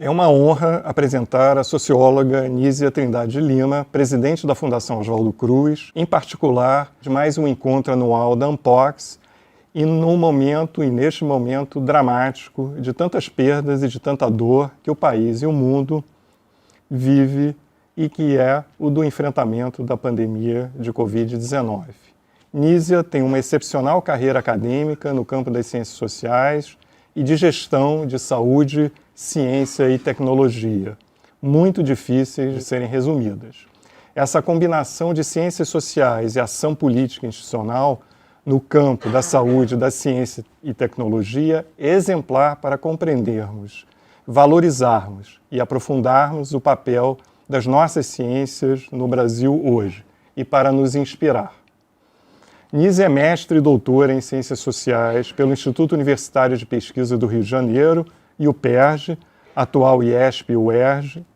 É uma honra apresentar a socióloga Nízia Trindade Lima, presidente da Fundação Oswaldo Cruz, em particular de mais um encontro anual da Unpox, e neste momento dramático de tantas perdas e de tanta dor que o país e o mundo vive e que é o do enfrentamento da pandemia de Covid-19. Nízia tem uma excepcional carreira acadêmica no campo das ciências sociais e de gestão de saúde, ciência e tecnologia, muito difíceis de serem resumidas. Essa combinação de ciências sociais e ação política institucional no campo da saúde, da ciência e tecnologia é exemplar para compreendermos, valorizarmos e aprofundarmos o papel das nossas ciências no Brasil hoje e para nos inspirar. Nízia é mestre e doutora em Ciências Sociais pelo Instituto Universitário de Pesquisa do Rio de Janeiro e o PERJ, atual IESP e UERJ.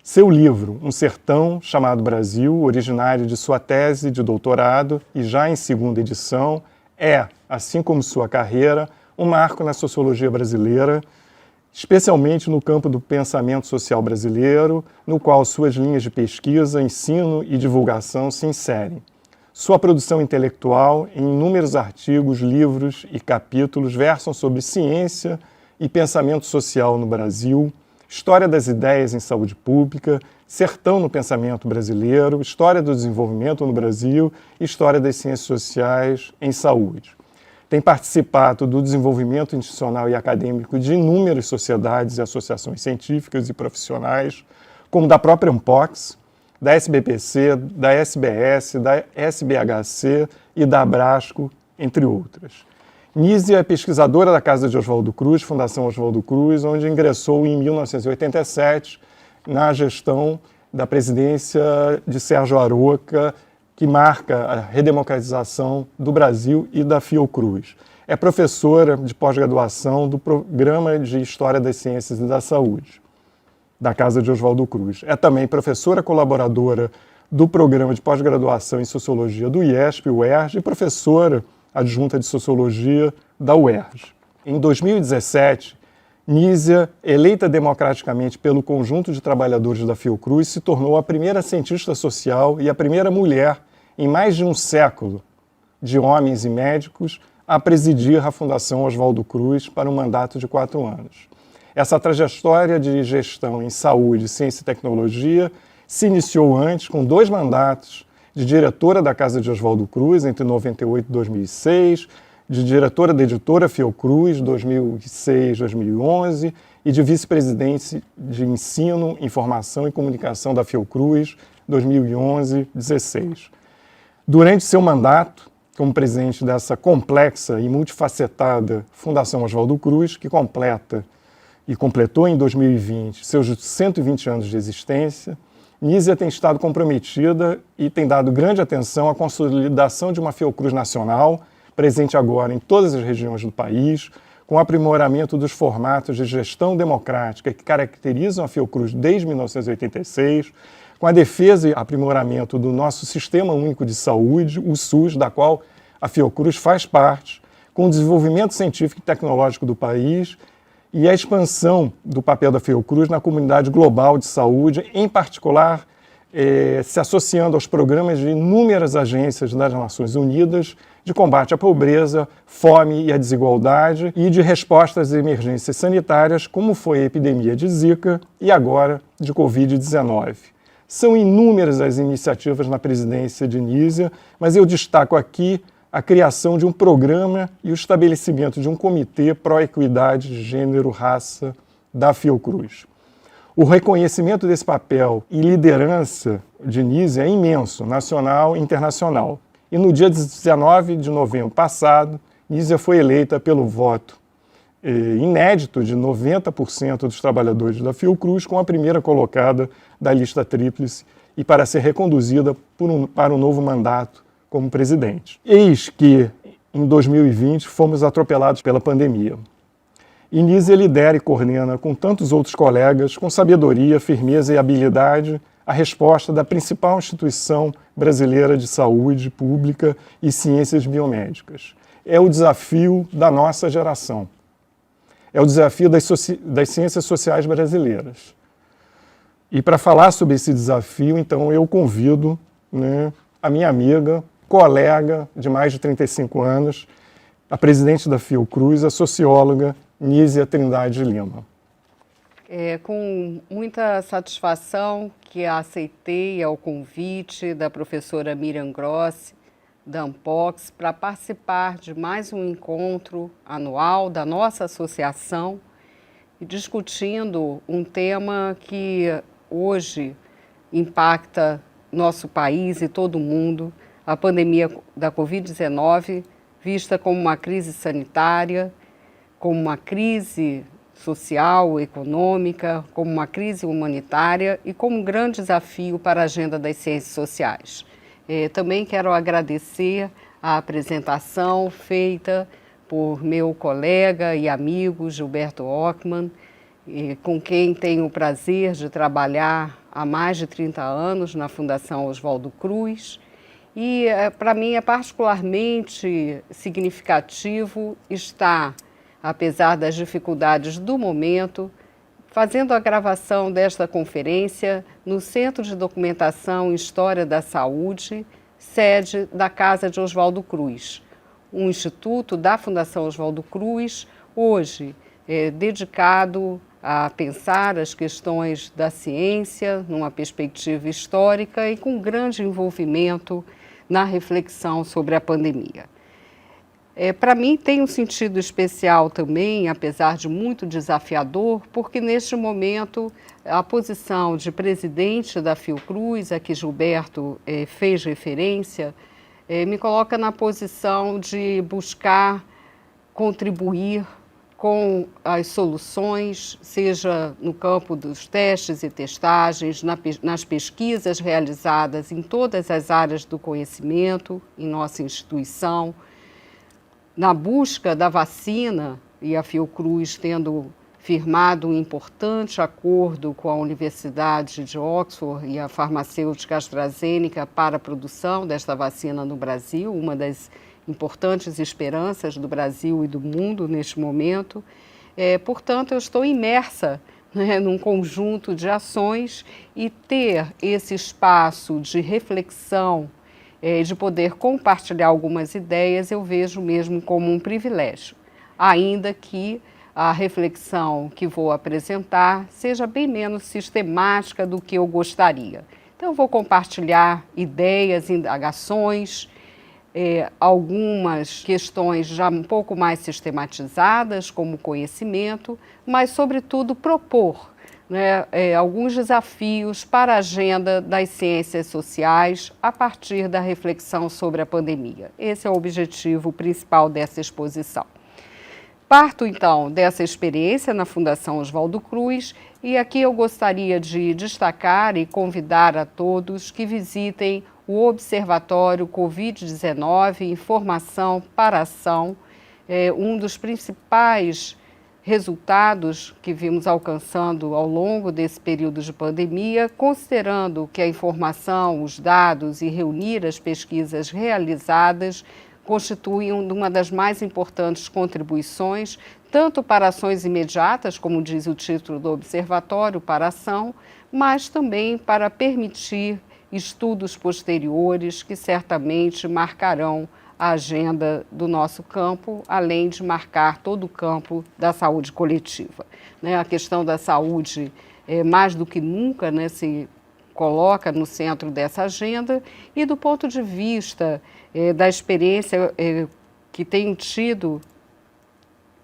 Seu livro, Um Sertão Chamado Brasil, originário de sua tese de doutorado e já em segunda edição, é, assim como sua carreira, um marco na sociologia brasileira, especialmente no campo do pensamento social brasileiro, no qual suas linhas de pesquisa, ensino e divulgação se inserem. Sua produção intelectual, em inúmeros artigos, livros e capítulos, versam sobre ciência e pensamento social no Brasil, história das ideias em saúde pública, sertão no pensamento brasileiro, história do desenvolvimento no Brasil e história das ciências sociais em saúde. Tem participado do desenvolvimento institucional e acadêmico de inúmeras sociedades e associações científicas e profissionais, como da própria Unpox, da SBPC, da SBS, da SBHC e da Abrasco, entre outras. Nízia é pesquisadora da Casa de Oswaldo Cruz, Fundação Oswaldo Cruz, onde ingressou em 1987 na gestão da presidência de Sérgio Aroca, que marca a redemocratização do Brasil e da Fiocruz. É professora de pós-graduação do Programa de História das Ciências e da Saúde, da Casa de Oswaldo Cruz. É também professora colaboradora do Programa de Pós-Graduação em Sociologia do IESP, UERJ, e professora adjunta de Sociologia da UERJ. Em 2017, Nízia, eleita democraticamente pelo conjunto de trabalhadores da Fiocruz, se tornou a primeira cientista social e a primeira mulher em mais de um século de homens e médicos a presidir a Fundação Oswaldo Cruz para um mandato de 4 anos. Essa trajetória de gestão em saúde, ciência e tecnologia se iniciou antes com 2 mandatos de diretora da Casa de Oswaldo Cruz entre 98 e 2006, de diretora da editora Fiocruz 2006-2011 e de vice-presidente de Ensino, Informação e Comunicação da Fiocruz 2011-16. Durante seu mandato, como presidente dessa complexa e multifacetada Fundação Oswaldo Cruz, que completou em 2020 seus 120 anos de existência, Nízia tem estado comprometida e tem dado grande atenção à consolidação de uma Fiocruz nacional, presente agora em todas as regiões do país, com o aprimoramento dos formatos de gestão democrática que caracterizam a Fiocruz desde 1986, com a defesa e aprimoramento do nosso Sistema Único de Saúde, o SUS, da qual a Fiocruz faz parte, com o desenvolvimento científico e tecnológico do país e a expansão do papel da Fiocruz na comunidade global de saúde, em particular se associando aos programas de inúmeras agências das Nações Unidas de combate à pobreza, fome e à desigualdade e de resposta às emergências sanitárias, como foi a epidemia de Zika e agora de Covid-19. São inúmeras as iniciativas na presidência de Nízia, mas eu destaco aqui a criação de um programa e o estabelecimento de um comitê pró-equidade de gênero, raça da Fiocruz. O reconhecimento desse papel e liderança de Nízia é imenso, nacional e internacional. E no dia 19 de novembro passado, Nízia foi eleita pelo voto inédito de 90% dos trabalhadores da Fiocruz como a primeira colocada da lista tríplice e para ser reconduzida para um novo mandato como presidente. Eis que, em 2020, fomos atropelados pela pandemia. E Nízia lidera e coordena, com tantos outros colegas, com sabedoria, firmeza e habilidade, a resposta da principal instituição brasileira de saúde pública e ciências biomédicas. É o desafio da nossa geração. é o desafio das ciências sociais brasileiras. E para falar sobre esse desafio, então, eu convido, né, a minha amiga, colega de mais de 35 anos, a presidente da Fiocruz, a socióloga Nízia Trindade Lima. É com muita satisfação que aceitei o convite da professora Miriam Grossi, da Ampox, para participar de mais um encontro anual da nossa associação e discutindo um tema que hoje impacta nosso país e todo mundo, a pandemia da Covid-19, vista como uma crise sanitária, como uma crise social, econômica, como uma crise humanitária e como um grande desafio para a agenda das ciências sociais. Também quero agradecer a apresentação feita por meu colega e amigo Gilberto Ockmann, com quem tenho o prazer de trabalhar há mais de 30 anos na Fundação Oswaldo Cruz. E para mim é particularmente significativo estar, apesar das dificuldades do momento, fazendo a gravação desta conferência no Centro de Documentação e História da Saúde, sede da Casa de Oswaldo Cruz, um instituto da Fundação Oswaldo Cruz, hoje dedicado a pensar as questões da ciência numa perspectiva histórica e com grande envolvimento na reflexão sobre a pandemia. Para mim tem um sentido especial também, apesar de muito desafiador, porque neste momento a posição de presidente da Fiocruz, a que Gilberto fez referência, me coloca na posição de buscar contribuir com as soluções, seja no campo dos testes e testagens, nas pesquisas realizadas em todas as áreas do conhecimento, em nossa instituição, na busca da vacina, e a Fiocruz tendo firmado um importante acordo com a Universidade de Oxford e a farmacêutica AstraZeneca para a produção desta vacina no Brasil, uma das importantes esperanças do Brasil e do mundo neste momento. Portanto, eu estou imersa, né, num conjunto de ações e ter esse espaço de reflexão, de poder compartilhar algumas ideias, eu vejo mesmo como um privilégio, ainda que a reflexão que vou apresentar seja bem menos sistemática do que eu gostaria. Então, eu vou compartilhar ideias, indagações, algumas questões já um pouco mais sistematizadas, como conhecimento, mas, sobretudo, propor, né, alguns desafios para a agenda das ciências sociais a partir da reflexão sobre a pandemia. Esse é o objetivo principal dessa exposição. Parto, então, dessa experiência na Fundação Oswaldo Cruz e aqui eu gostaria de destacar e convidar a todos que visitem o Observatório Covid-19 Informação para Ação, um dos principais resultados que vimos alcançando ao longo desse período de pandemia, considerando que a informação, os dados e reunir as pesquisas realizadas constituem uma das mais importantes contribuições, tanto para ações imediatas, como diz o título do Observatório, para a ação, mas também para permitir estudos posteriores que certamente marcarão a agenda do nosso campo, além de marcar todo o campo da saúde coletiva. A questão da saúde, mais do que nunca, se coloca no centro dessa agenda e do ponto de vista da experiência que tenho tido,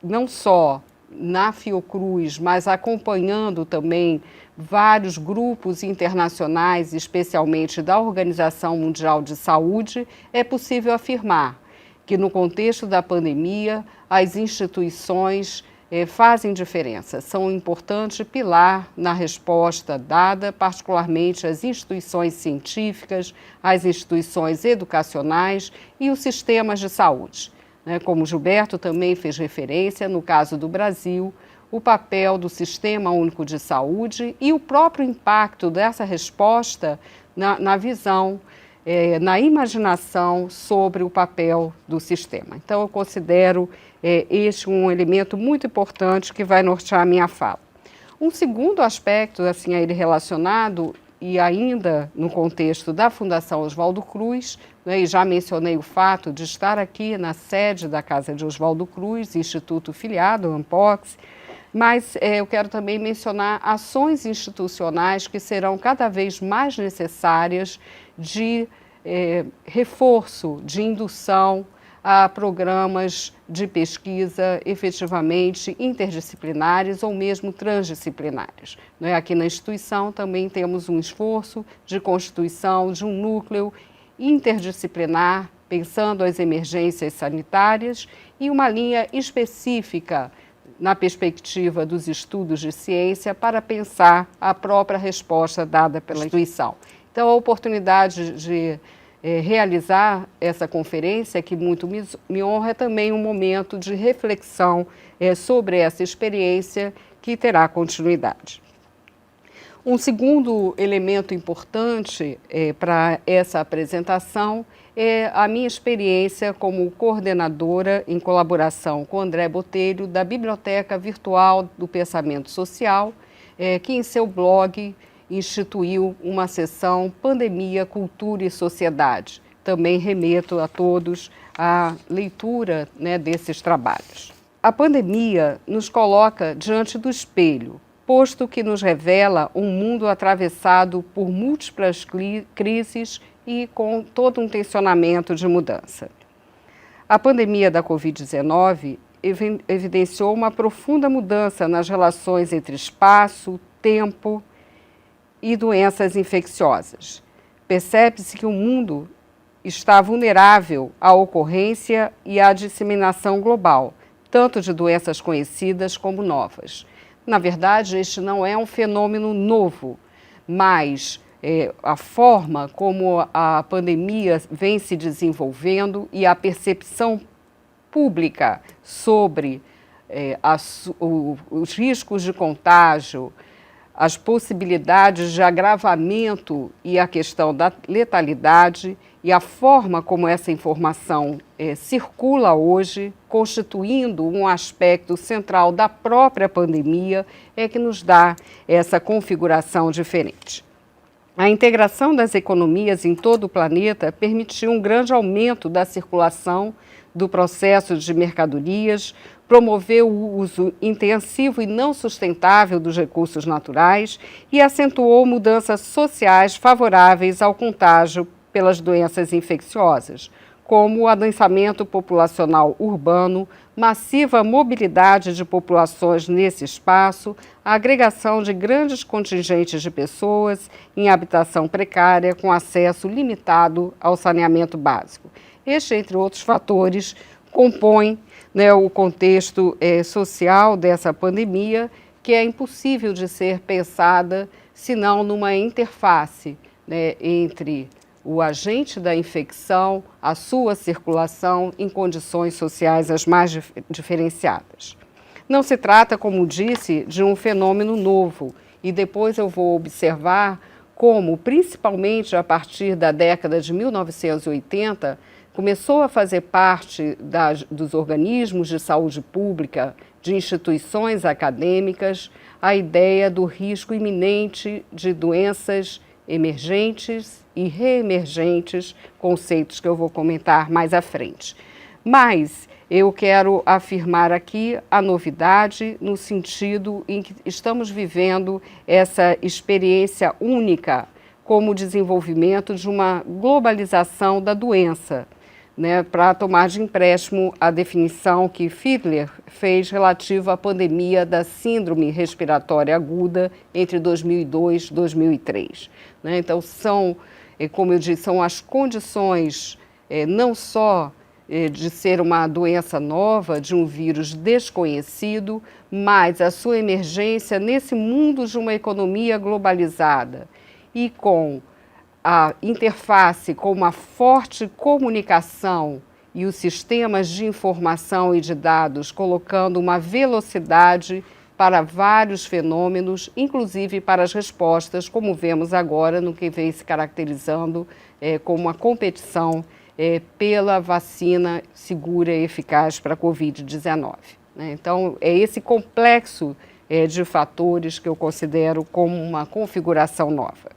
não só na Fiocruz, mas acompanhando também vários grupos internacionais, especialmente da Organização Mundial de Saúde, é possível afirmar que no contexto da pandemia as instituições fazem diferença, são um importante pilar na resposta dada, particularmente às instituições científicas, às instituições educacionais e os sistemas de saúde. Como Gilberto também fez referência, no caso do Brasil, o papel do Sistema Único de Saúde e o próprio impacto dessa resposta na visão na imaginação sobre o papel do sistema. Então, eu considero este um elemento muito importante que vai nortear a minha fala. Um segundo aspecto, assim, a ele relacionado, e ainda no contexto da Fundação Oswaldo Cruz, né, e já mencionei o fato de estar aqui na sede da Casa de Oswaldo Cruz, instituto filiado, ANPOCS, mas eu quero também mencionar ações institucionais que serão cada vez mais necessárias de reforço, de indução a programas de pesquisa efetivamente interdisciplinares ou mesmo transdisciplinares. Aqui na instituição também temos um esforço de constituição de um núcleo interdisciplinar, pensando as emergências sanitárias, e uma linha específica na perspectiva dos estudos de ciência para pensar a própria resposta dada pela instituição. Então, a oportunidade de realizar essa conferência, que muito me honra, é também um momento de reflexão sobre essa experiência que terá continuidade. Um segundo elemento importante para essa apresentação é a minha experiência como coordenadora, em colaboração com André Botelho, da Biblioteca Virtual do Pensamento Social, que em seu blog instituiu uma sessão Pandemia, Cultura e Sociedade. Também remeto a todos à leitura, desses trabalhos. A pandemia nos coloca diante do espelho, posto que nos revela um mundo atravessado por múltiplas crises e com todo um tensionamento de mudança. A pandemia da Covid-19 evidenciou uma profunda mudança nas relações entre espaço, tempo e doenças infecciosas. Percebe-se que o mundo está vulnerável à ocorrência e à disseminação global, tanto de doenças conhecidas como novas. Na verdade, este não é um fenômeno novo, mas a forma como a pandemia vem se desenvolvendo e a percepção pública sobre os riscos de contágio, as possibilidades de agravamento e a questão da letalidade e a forma como essa informação circula hoje, constituindo um aspecto central da própria pandemia, é que nos dá essa configuração diferente. A integração das economias em todo o planeta permitiu um grande aumento da circulação do processo de mercadorias, promoveu o uso intensivo e não sustentável dos recursos naturais e acentuou mudanças sociais favoráveis ao contágio pelas doenças infecciosas, como o adensamento populacional urbano, massiva mobilidade de populações nesse espaço, a agregação de grandes contingentes de pessoas em habitação precária com acesso limitado ao saneamento básico. Este, entre outros fatores, compõe o contexto social dessa pandemia, que é impossível de ser pensada senão numa interface entre o agente da infecção, a sua circulação em condições sociais as mais diferenciadas. Não se trata, como disse, de um fenômeno novo, e depois eu vou observar como, principalmente a partir da década de 1980, começou a fazer parte dos organismos de saúde pública, de instituições acadêmicas, a ideia do risco iminente de doenças emergentes e reemergentes, conceitos que eu vou comentar mais à frente. Mas eu quero afirmar aqui a novidade no sentido em que estamos vivendo essa experiência única como desenvolvimento de uma globalização da doença, para tomar de empréstimo a definição que Fiedler fez relativa à pandemia da síndrome respiratória aguda entre 2002 e 2003. Então, como eu disse, são as condições não só de ser uma doença nova, de um vírus desconhecido, mas a sua emergência nesse mundo de uma economia globalizada e com a interface com uma forte comunicação e os sistemas de informação e de dados colocando uma velocidade para vários fenômenos, inclusive para as respostas, como vemos agora no que vem se caracterizando como uma competição pela vacina segura e eficaz para a Covid-19. Né? Então, é esse complexo de fatores que eu considero como uma configuração nova.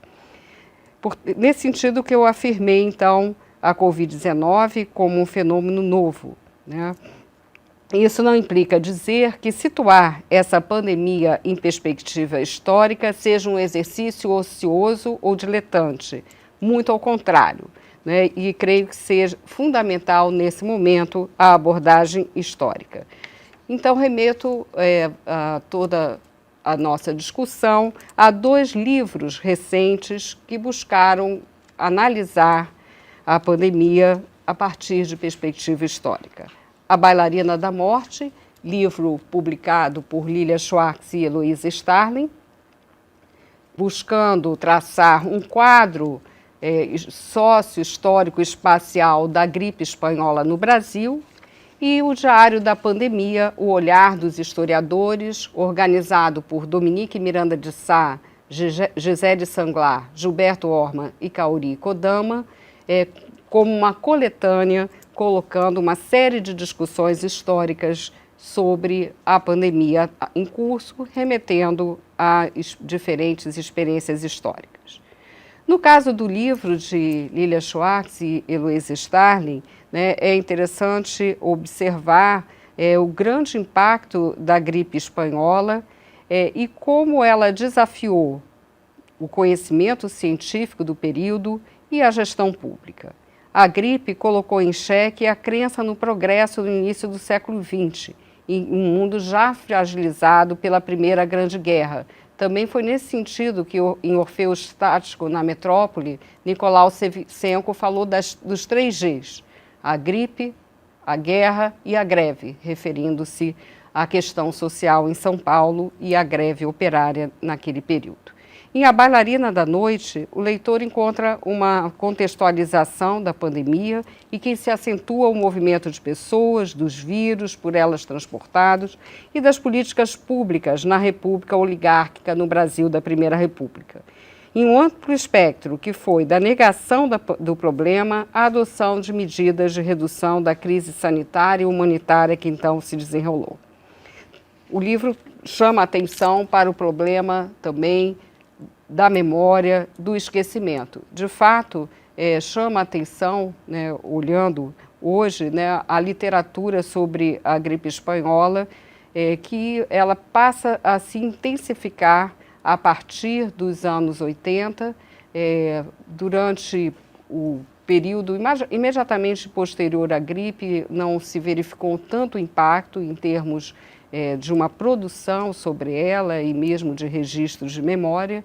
Nesse sentido que eu afirmei, então, a Covid-19 como um fenômeno novo, né? Isso não implica dizer que situar essa pandemia em perspectiva histórica seja um exercício ocioso ou diletante, muito ao contrário, né? E creio que seja fundamental nesse momento a abordagem histórica. Então, remeto a toda a nossa discussão a 2 livros recentes que buscaram analisar a pandemia a partir de perspectiva histórica. A Bailarina da Morte, livro publicado por Lilia Schwartz e Heloísa Starling, buscando traçar um quadro sócio-histórico espacial da gripe espanhola no Brasil, e o Diário da Pandemia, O Olhar dos Historiadores, organizado por Dominique Miranda de Sá, Gisele Sanglar, Gilberto Orman e Kaori Kodama, como uma coletânea colocando uma série de discussões históricas sobre a pandemia em curso, remetendo a diferentes experiências históricas. No caso do livro de Lilia Schwartz e Heloísa Starling, né, é interessante observar o grande impacto da gripe espanhola e como ela desafiou o conhecimento científico do período e a gestão pública. A gripe colocou em xeque a crença no progresso no início do século XX, em um mundo já fragilizado pela Primeira Grande Guerra. Também foi nesse sentido que, em Orfeu Estático, na Metrópole, Nicolau Shevchenko falou dos 3 Gs, a gripe, a guerra e a greve, referindo-se à questão social em São Paulo e à greve operária naquele período. Em A Bailarina da Noite, o leitor encontra uma contextualização da pandemia e que se acentua o movimento de pessoas, dos vírus por elas transportados e das políticas públicas na República Oligárquica no Brasil da Primeira República. Em um amplo espectro que foi da negação do problema à adoção de medidas de redução da crise sanitária e humanitária que então se desenrolou. O livro chama a atenção para o problema também da memória, do esquecimento. De fato, chama a atenção, né, olhando hoje, né, a literatura sobre a gripe espanhola, que ela passa a se intensificar a partir dos anos 80, durante o período imediatamente posterior à gripe, não se verificou tanto impacto em termos de uma produção sobre ela e mesmo de registros de memória.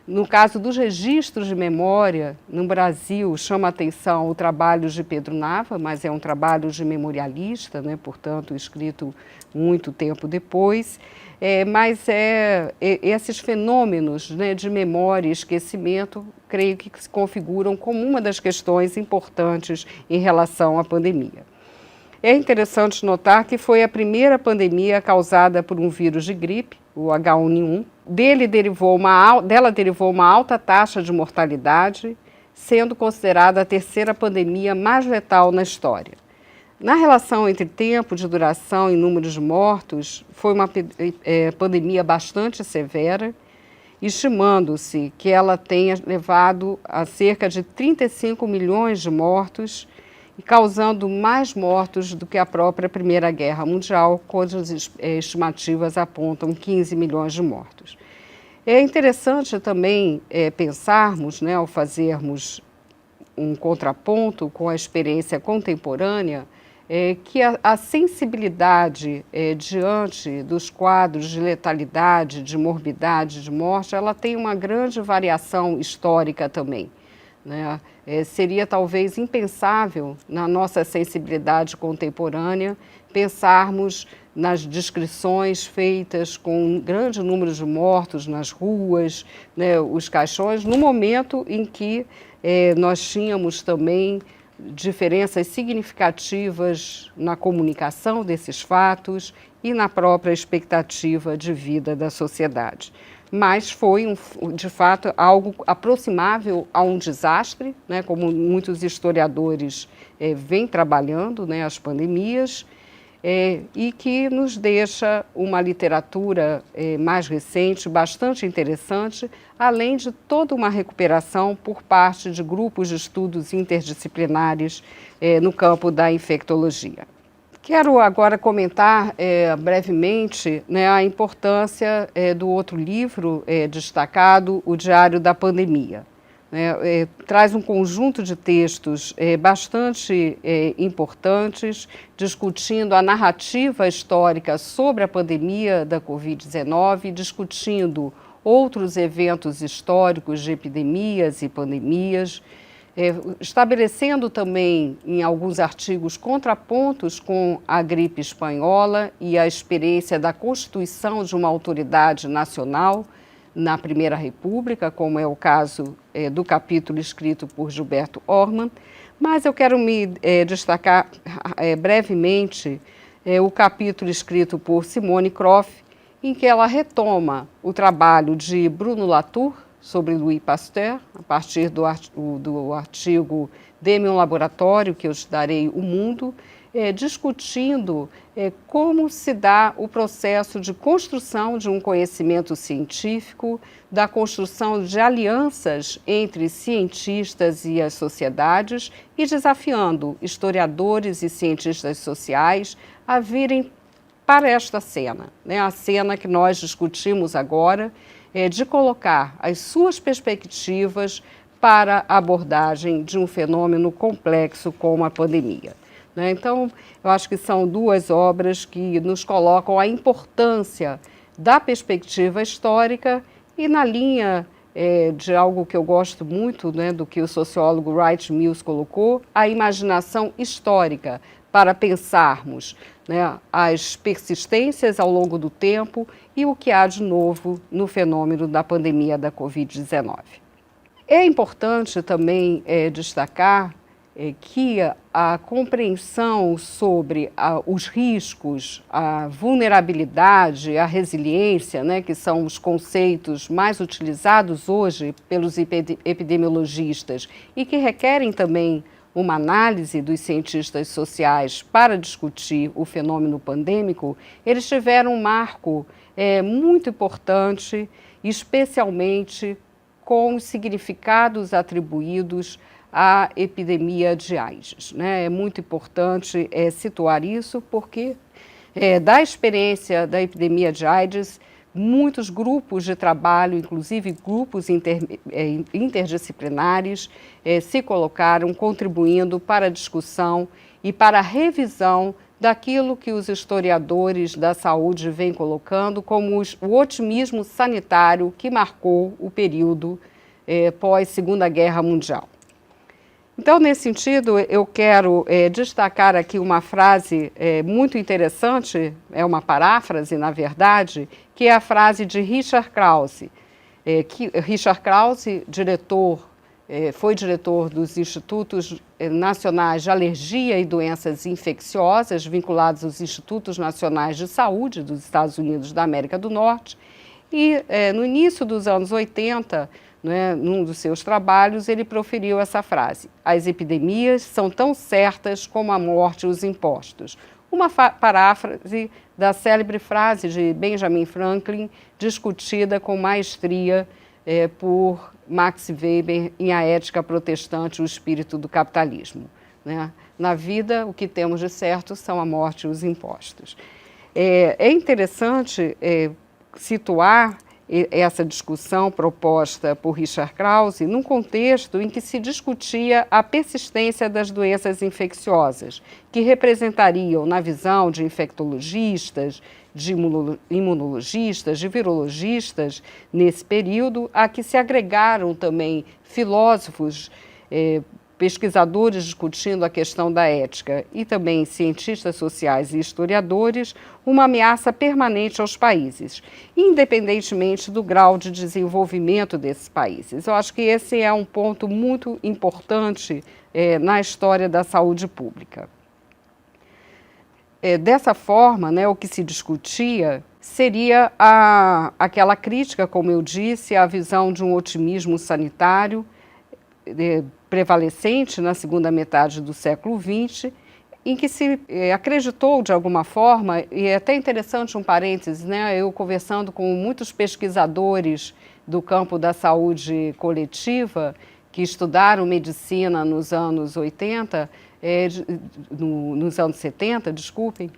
No caso dos registros de memória, no Brasil, chama a atenção o trabalho de Pedro Nava, mas é um trabalho de memorialista, né, portanto, escrito muito tempo depois. Mas esses fenômenos, né, de memória e esquecimento, creio que se configuram como uma das questões importantes em relação à pandemia. É interessante notar que foi a primeira pandemia causada por um vírus de gripe, o H1N1. Dela derivou uma alta taxa de mortalidade, sendo considerada a 3ª pandemia mais letal na história. Na relação entre tempo de duração e número de mortos, foi uma pandemia bastante severa, estimando-se que ela tenha levado a cerca de 35 milhões de mortos, e causando mais mortos do que a própria Primeira Guerra Mundial, cujas estimativas apontam 15 milhões de mortos. É interessante também pensarmos, né, ao fazermos um contraponto com a experiência contemporânea, que a sensibilidade diante dos quadros de letalidade, de morbidade, de morte, ela tem uma grande variação histórica também, né? Seria talvez impensável na nossa sensibilidade contemporânea pensarmos nas descrições feitas com um grande número de mortos nas ruas, né, os caixões, no momento em que nós tínhamos também diferenças significativas na comunicação desses fatos e na própria expectativa de vida da sociedade. mas foi, de fato, algo aproximável a um desastre, né, como muitos historiadores vêm trabalhando, né, as pandemias, e que nos deixa uma literatura mais recente, bastante interessante, além de toda uma recuperação por parte de grupos de estudos interdisciplinares no campo da infectologia. Quero agora comentar brevemente, né, a importância do outro livro destacado, O Diário da Pandemia. Traz um conjunto de textos bastante importantes, discutindo a narrativa histórica sobre a pandemia da Covid-19, discutindo outros eventos históricos de epidemias e pandemias, estabelecendo também, em alguns artigos, contrapontos com a gripe espanhola e a experiência da constituição de uma autoridade nacional na Primeira República, como é o caso do capítulo escrito por Gilberto Ormann, mas eu quero me destacar brevemente o capítulo escrito por Simone Kroff, em que ela retoma o trabalho de Bruno Latour sobre Louis Pasteur, a partir do artigo Dê-me um laboratório, que eu te darei o mundo, discutindo como se dá o processo de construção de um conhecimento científico, da construção de alianças entre cientistas e as sociedades e desafiando historiadores e cientistas sociais a virem para esta cena, né, a cena que nós discutimos agora, de colocar as suas perspectivas para a abordagem de um fenômeno complexo como a pandemia. Então, eu acho que são duas obras que nos colocam a importância da perspectiva histórica e na linha de algo que eu gosto muito, né, do que o sociólogo Wright Mills colocou, a imaginação histórica, para pensarmos, né, as persistências ao longo do tempo e o que há de novo no fenômeno da pandemia da Covid-19. É importante também destacar que a compreensão sobre os riscos, a vulnerabilidade, a resiliência, né, que são os conceitos mais utilizados hoje pelos epidemiologistas e que requerem também uma análise dos cientistas sociais para discutir o fenômeno pandêmico, eles tiveram um marco muito importante, especialmente com os significados atribuídos à epidemia de AIDS. Né? É muito importante situar isso, porque da experiência da epidemia de AIDS, muitos grupos de trabalho, inclusive grupos interdisciplinares, se colocaram contribuindo para a discussão e para a revisão daquilo que os historiadores da saúde vêm colocando como o otimismo sanitário que marcou o período pós-Segunda Guerra Mundial. Então, nesse sentido, eu quero destacar aqui uma frase muito interessante, é uma paráfrase, na verdade, que é a frase de Richard Krause. Richard Krause, foi diretor dos Institutos Nacionais de Alergia e Doenças Infecciosas, vinculados aos Institutos Nacionais de Saúde dos Estados Unidos da América do Norte, e no início dos anos 80, num dos seus trabalhos, ele proferiu essa frase: as epidemias são tão certas como a morte e os impostos. Uma paráfrase da célebre frase de Benjamin Franklin, discutida com maestria por Max Weber em A Ética Protestante e o Espírito do Capitalismo. Né? Na vida, o que temos de certo são a morte e os impostos. É interessante situar essa discussão proposta por Richard Krause num contexto em que se discutia a persistência das doenças infecciosas, que representariam, na visão de infectologistas, de imunologistas, de virologistas, nesse período, a que se agregaram também filósofos, pesquisadores discutindo a questão da ética e também cientistas sociais e historiadores, uma ameaça permanente aos países, independentemente do grau de desenvolvimento desses países. Eu acho que esse é um ponto muito importante na história da saúde pública. Dessa forma, o que se discutia seria aquela crítica, como eu disse, à visão de um otimismo sanitário prevalecente na segunda metade do século XX, em que se acreditou de alguma forma, e é até interessante um parênteses, né? Eu conversando com muitos pesquisadores do campo da saúde coletiva, que estudaram medicina nos anos 80, nos anos 70, desculpem,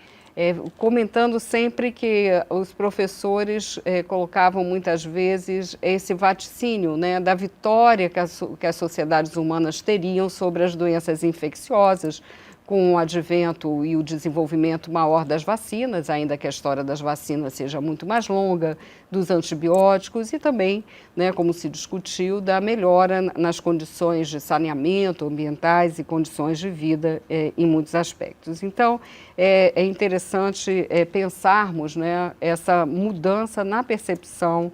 comentando sempre que os professores colocavam muitas vezes esse vaticínio, né, da vitória que as sociedades humanas teriam sobre as doenças infecciosas, com o advento e o desenvolvimento maior das vacinas, ainda que a história das vacinas seja muito mais longa, dos antibióticos e também, né, como se discutiu, da melhora nas condições de saneamento ambientais e condições de vida em muitos aspectos. Então, é interessante pensarmos, né, essa mudança na percepção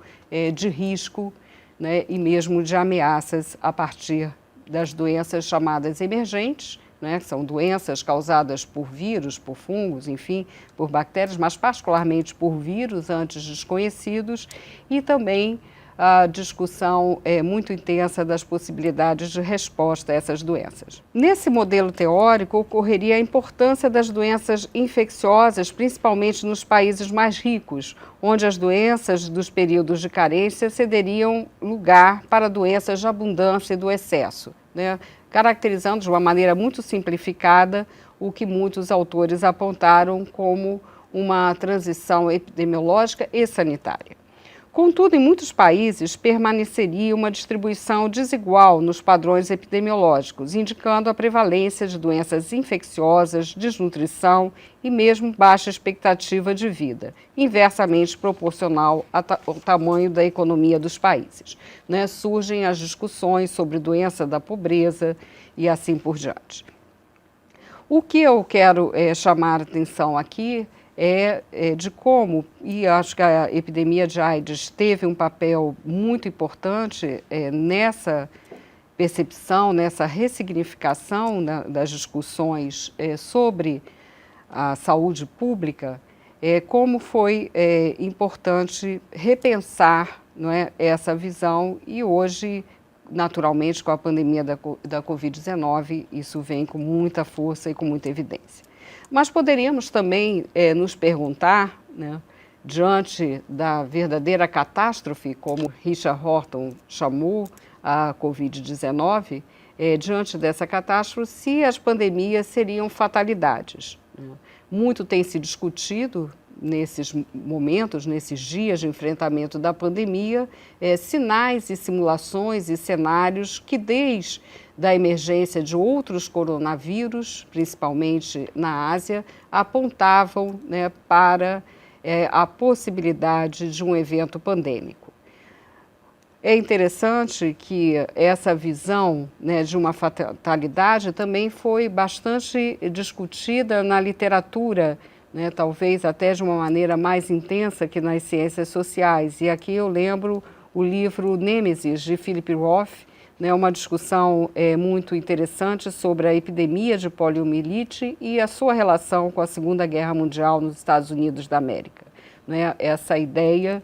de risco, né, e mesmo de ameaças a partir das doenças chamadas emergentes, né, que são doenças causadas por vírus, por fungos, enfim, por bactérias, mas particularmente por vírus antes desconhecidos, e também a discussão muito intensa das possibilidades de resposta a essas doenças. Nesse modelo teórico, ocorreria a importância das doenças infecciosas, principalmente nos países mais ricos, onde as doenças dos períodos de carência cederiam lugar para doenças de abundância e do excesso, né, caracterizando de uma maneira muito simplificada o que muitos autores apontaram como uma transição epidemiológica e sanitária. Contudo, em muitos países permaneceria uma distribuição desigual nos padrões epidemiológicos, indicando a prevalência de doenças infecciosas, desnutrição e mesmo baixa expectativa de vida, inversamente proporcional ao tamanho da economia dos países, né? Surgem as discussões sobre doença da pobreza e assim por diante. O que eu quero chamar a atenção aqui de como, e acho que a epidemia de AIDS teve um papel muito importante nessa percepção, nessa ressignificação das discussões sobre a saúde pública, como foi importante repensar, não é, essa visão, e hoje, naturalmente, com a pandemia da Covid-19, isso vem com muita força e com muita evidência. Mas poderíamos também nos perguntar, né, diante da verdadeira catástrofe, como Richard Horton chamou a Covid-19, diante dessa catástrofe, se as pandemias seriam fatalidades, né? Muito tem se discutido nesses momentos, nesses dias de enfrentamento da pandemia, sinais e simulações e cenários que desde da emergência de outros coronavírus, principalmente na Ásia, apontavam, né, para a possibilidade de um evento pandêmico. É interessante que essa visão, né, de uma fatalidade também foi bastante discutida na literatura, né, talvez até de uma maneira mais intensa que nas ciências sociais. E aqui eu lembro o livro Nêmesis, de Philip Roth, né, uma discussão muito interessante sobre a epidemia de poliomielite e a sua relação com a Segunda Guerra Mundial nos Estados Unidos da América. Né, essa ideia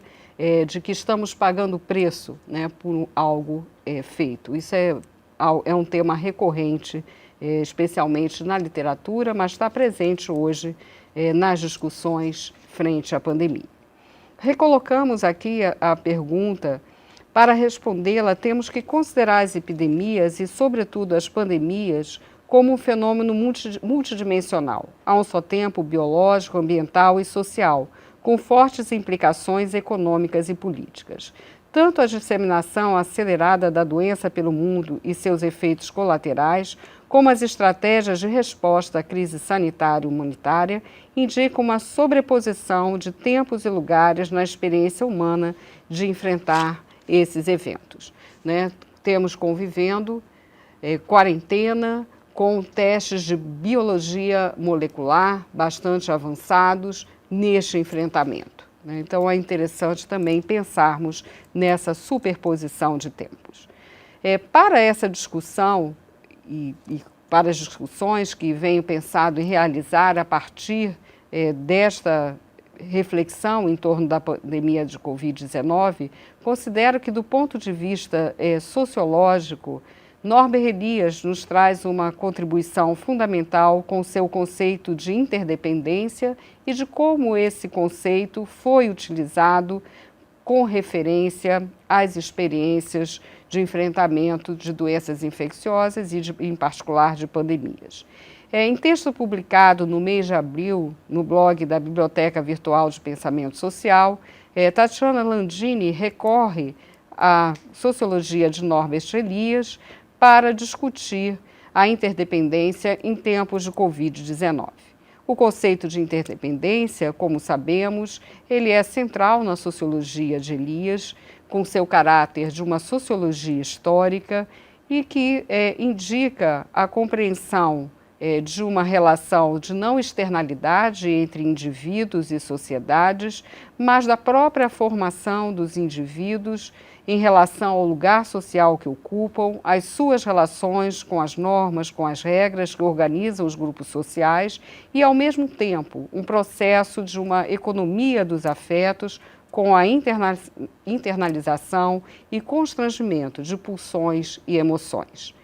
de que estamos pagando preço, né, por algo feito. Isso é um tema recorrente, especialmente na literatura, mas está presente hoje nas discussões frente à pandemia. Recolocamos aqui a pergunta. Para respondê-la, temos que considerar as epidemias e, sobretudo, as pandemias como um fenômeno multidimensional, a um só tempo biológico, ambiental e social, com fortes implicações econômicas e políticas. Tanto a disseminação acelerada da doença pelo mundo e seus efeitos colaterais, como as estratégias de resposta à crise sanitária e humanitária, indicam uma sobreposição de tempos e lugares na experiência humana de enfrentar esses eventos, né? Temos convivendo quarentena com testes de biologia molecular bastante avançados neste enfrentamento, né? Então é interessante também pensarmos nessa superposição de tempos. Para essa discussão e para as discussões que venho pensado em realizar a partir desta reflexão em torno da pandemia de Covid-19, considero que, do ponto de vista sociológico, Norbert Elias nos traz uma contribuição fundamental com seu conceito de interdependência e de como esse conceito foi utilizado com referência às experiências de enfrentamento de doenças infecciosas e, em particular, de pandemias. Em texto publicado no mês de abril, no blog da Biblioteca Virtual de Pensamento Social, Tatiana Landini recorre à sociologia de Norbert Elias para discutir a interdependência em tempos de Covid-19. O conceito de interdependência, como sabemos, ele é central na sociologia de Elias, com seu caráter de uma sociologia histórica e que indica a compreensão de uma relação de não externalidade entre indivíduos e sociedades, mas da própria formação dos indivíduos em relação ao lugar social que ocupam, as suas relações com as normas, com as regras que organizam os grupos sociais e, ao mesmo tempo, um processo de uma economia dos afetos com a internalização e constrangimento de pulsões e emoções.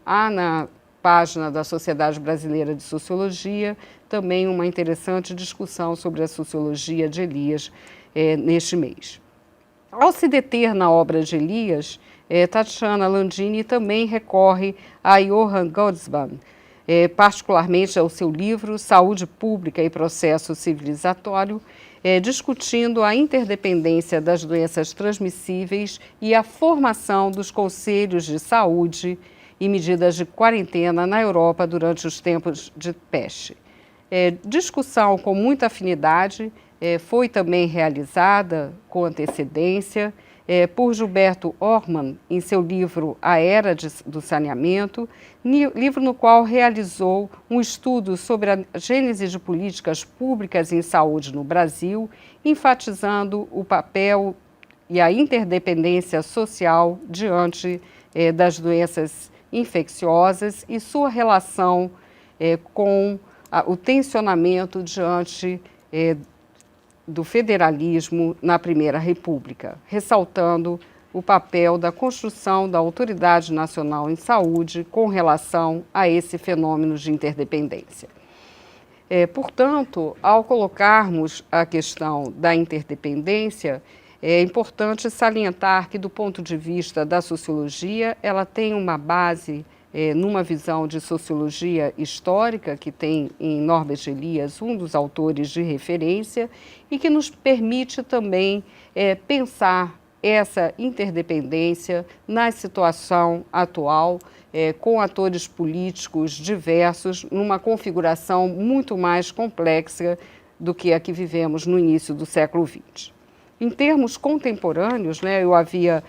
Há na página da Sociedade Brasileira de Sociologia também uma interessante discussão sobre a sociologia de Elias neste mês. Ao se deter na obra de Elias, Tatiana Landini também recorre a Johann Goltzmann, particularmente ao seu livro Saúde Pública e Processo Civilizatório, discutindo a interdependência das doenças transmissíveis e a formação dos conselhos de saúde e medidas de quarentena na Europa durante os tempos de peste. Discussão com muita afinidade foi também realizada com antecedência por Gilberto Orman em seu livro A Era do Saneamento, livro no qual realizou um estudo sobre a gênese de políticas públicas em saúde no Brasil, enfatizando o papel e a interdependência social diante das doenças infecciosas e sua relação com o tensionamento diante do federalismo na Primeira República, ressaltando o papel da construção da Autoridade Nacional em Saúde com relação a esse fenômeno de interdependência. Portanto, ao colocarmos a questão da interdependência, é importante salientar que, do ponto de vista da sociologia, ela tem uma base numa visão de sociologia histórica, que tem em Norbert Elias um dos autores de referência, e que nos permite também pensar essa interdependência na situação atual, com atores políticos diversos, numa configuração muito mais complexa do que a que vivemos no início do século XX. Em termos contemporâneos, eu havia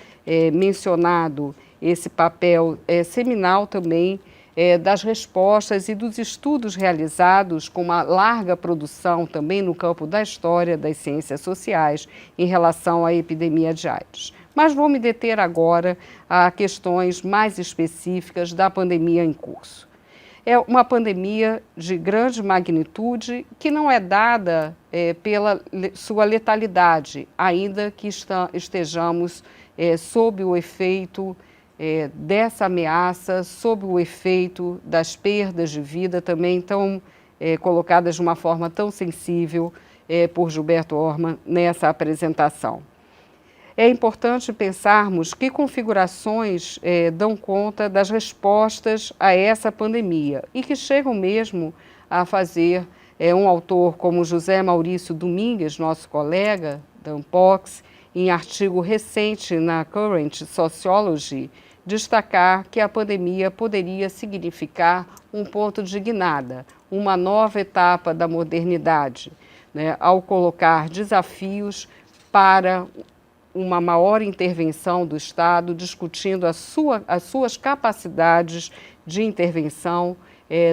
mencionado esse papel seminal também das respostas e dos estudos realizados com uma larga produção também no campo da história, das ciências sociais, em relação à epidemia de AIDS. Mas vou me deter agora a questões mais específicas da pandemia em curso. É uma pandemia de grande magnitude que não é dada pela sua letalidade, ainda que estejamos sob o efeito dessa ameaça, sob o efeito das perdas de vida, também tão colocadas de uma forma tão sensível por Gilberto Orman nessa apresentação. É importante pensarmos que configurações dão conta das respostas a essa pandemia e que chegam mesmo a fazer um autor como José Maurício Domingues, nosso colega da Unpox, em artigo recente na Current Sociology, destacar que a pandemia poderia significar um ponto de guinada, uma nova etapa da modernidade, ao colocar desafios para uma maior intervenção do Estado, discutindo as suas capacidades de intervenção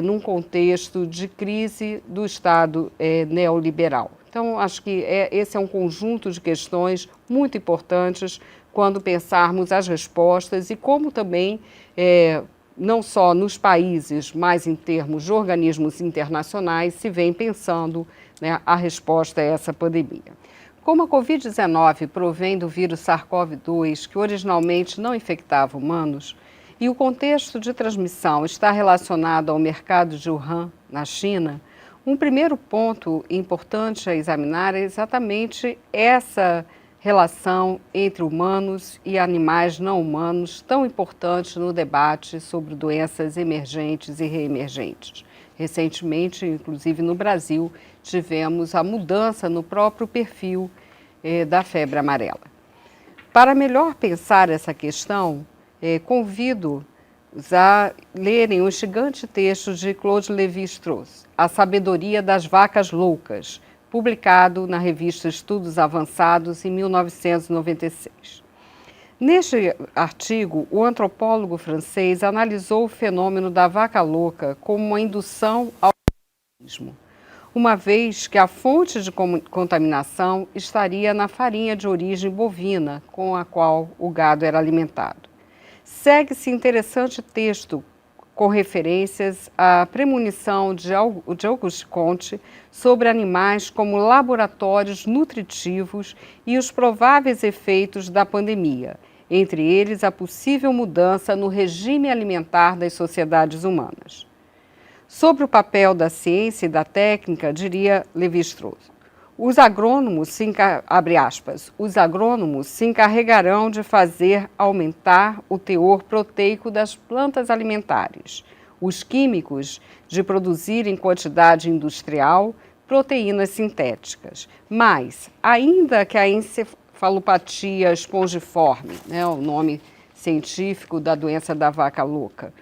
num contexto de crise do Estado neoliberal. Então, acho que esse é um conjunto de questões muito importantes quando pensarmos as respostas e como também não só nos países, mas em termos de organismos internacionais, se vem pensando, né, a resposta a essa pandemia. Como a Covid-19 provém do vírus SARS-CoV-2, que originalmente não infectava humanos, e o contexto de transmissão está relacionado ao mercado de Wuhan, na China, um primeiro ponto importante a examinar é exatamente essa relação entre humanos e animais não humanos, tão importante no debate sobre doenças emergentes e reemergentes. Recentemente, inclusive no Brasil, tivemos a mudança no próprio perfil da febre amarela. Para melhor pensar essa questão, convido-os a lerem o instigante texto de Claude Lévi-Strauss, A Sabedoria das Vacas Loucas, publicado na revista Estudos Avançados em 1996. Neste artigo, o antropólogo francês analisou o fenômeno da vaca louca como uma indução ao organismo, uma vez que a fonte de contaminação estaria na farinha de origem bovina com a qual o gado era alimentado. Segue-se interessante texto com referências à premonição de Auguste Comte sobre animais como laboratórios nutritivos e os prováveis efeitos da pandemia, entre eles a possível mudança no regime alimentar das sociedades humanas. Sobre o papel da ciência e da técnica, diria Lévi-Strauss, os agrônomos se encarregarão de fazer aumentar o teor proteico das plantas alimentares, os químicos de produzir em quantidade industrial proteínas sintéticas. Mas, ainda que a encefalopatia espongiforme, né, o nome científico da doença da vaca louca,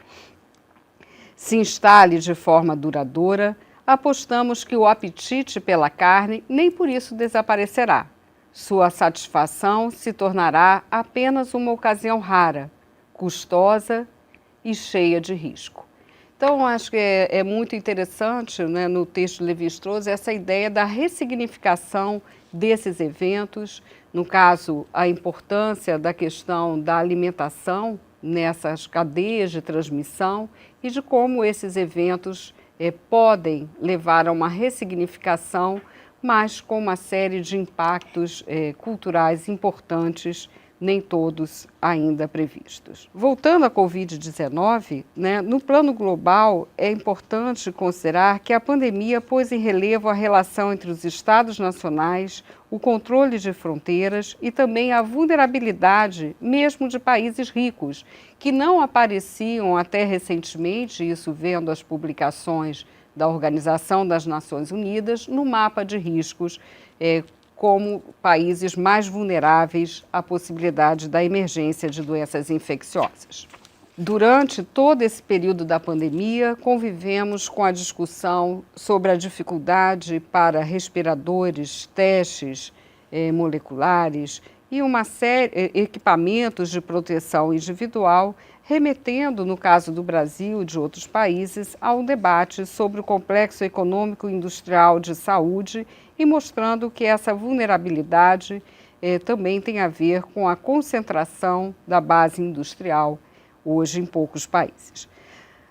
se instale de forma duradoura, apostamos que o apetite pela carne nem por isso desaparecerá. Sua satisfação se tornará apenas uma ocasião rara, custosa e cheia de risco. Então, acho que é muito interessante, né, no texto de Lévi-Strauss essa ideia da ressignificação desses eventos, no caso, a importância da questão da alimentação nessas cadeias de transmissão e de como esses eventos podem levar a uma ressignificação, mas com uma série de impactos culturais importantes, nem todos ainda previstos. Voltando à Covid-19, né, no plano global, é importante considerar que a pandemia pôs em relevo a relação entre os Estados nacionais, o controle de fronteiras e também a vulnerabilidade mesmo de países ricos, que não apareciam até recentemente, isso vendo as publicações da Organização das Nações Unidas, no mapa de riscos como países mais vulneráveis à possibilidade da emergência de doenças infecciosas. Durante todo esse período da pandemia, convivemos com a discussão sobre a dificuldade para respiradores, testes moleculares e uma série de equipamentos de proteção individual, remetendo, no caso do Brasil e de outros países, ao debate sobre o complexo econômico e industrial de saúde e mostrando que essa vulnerabilidade também tem a ver com a concentração da base industrial hoje em poucos países.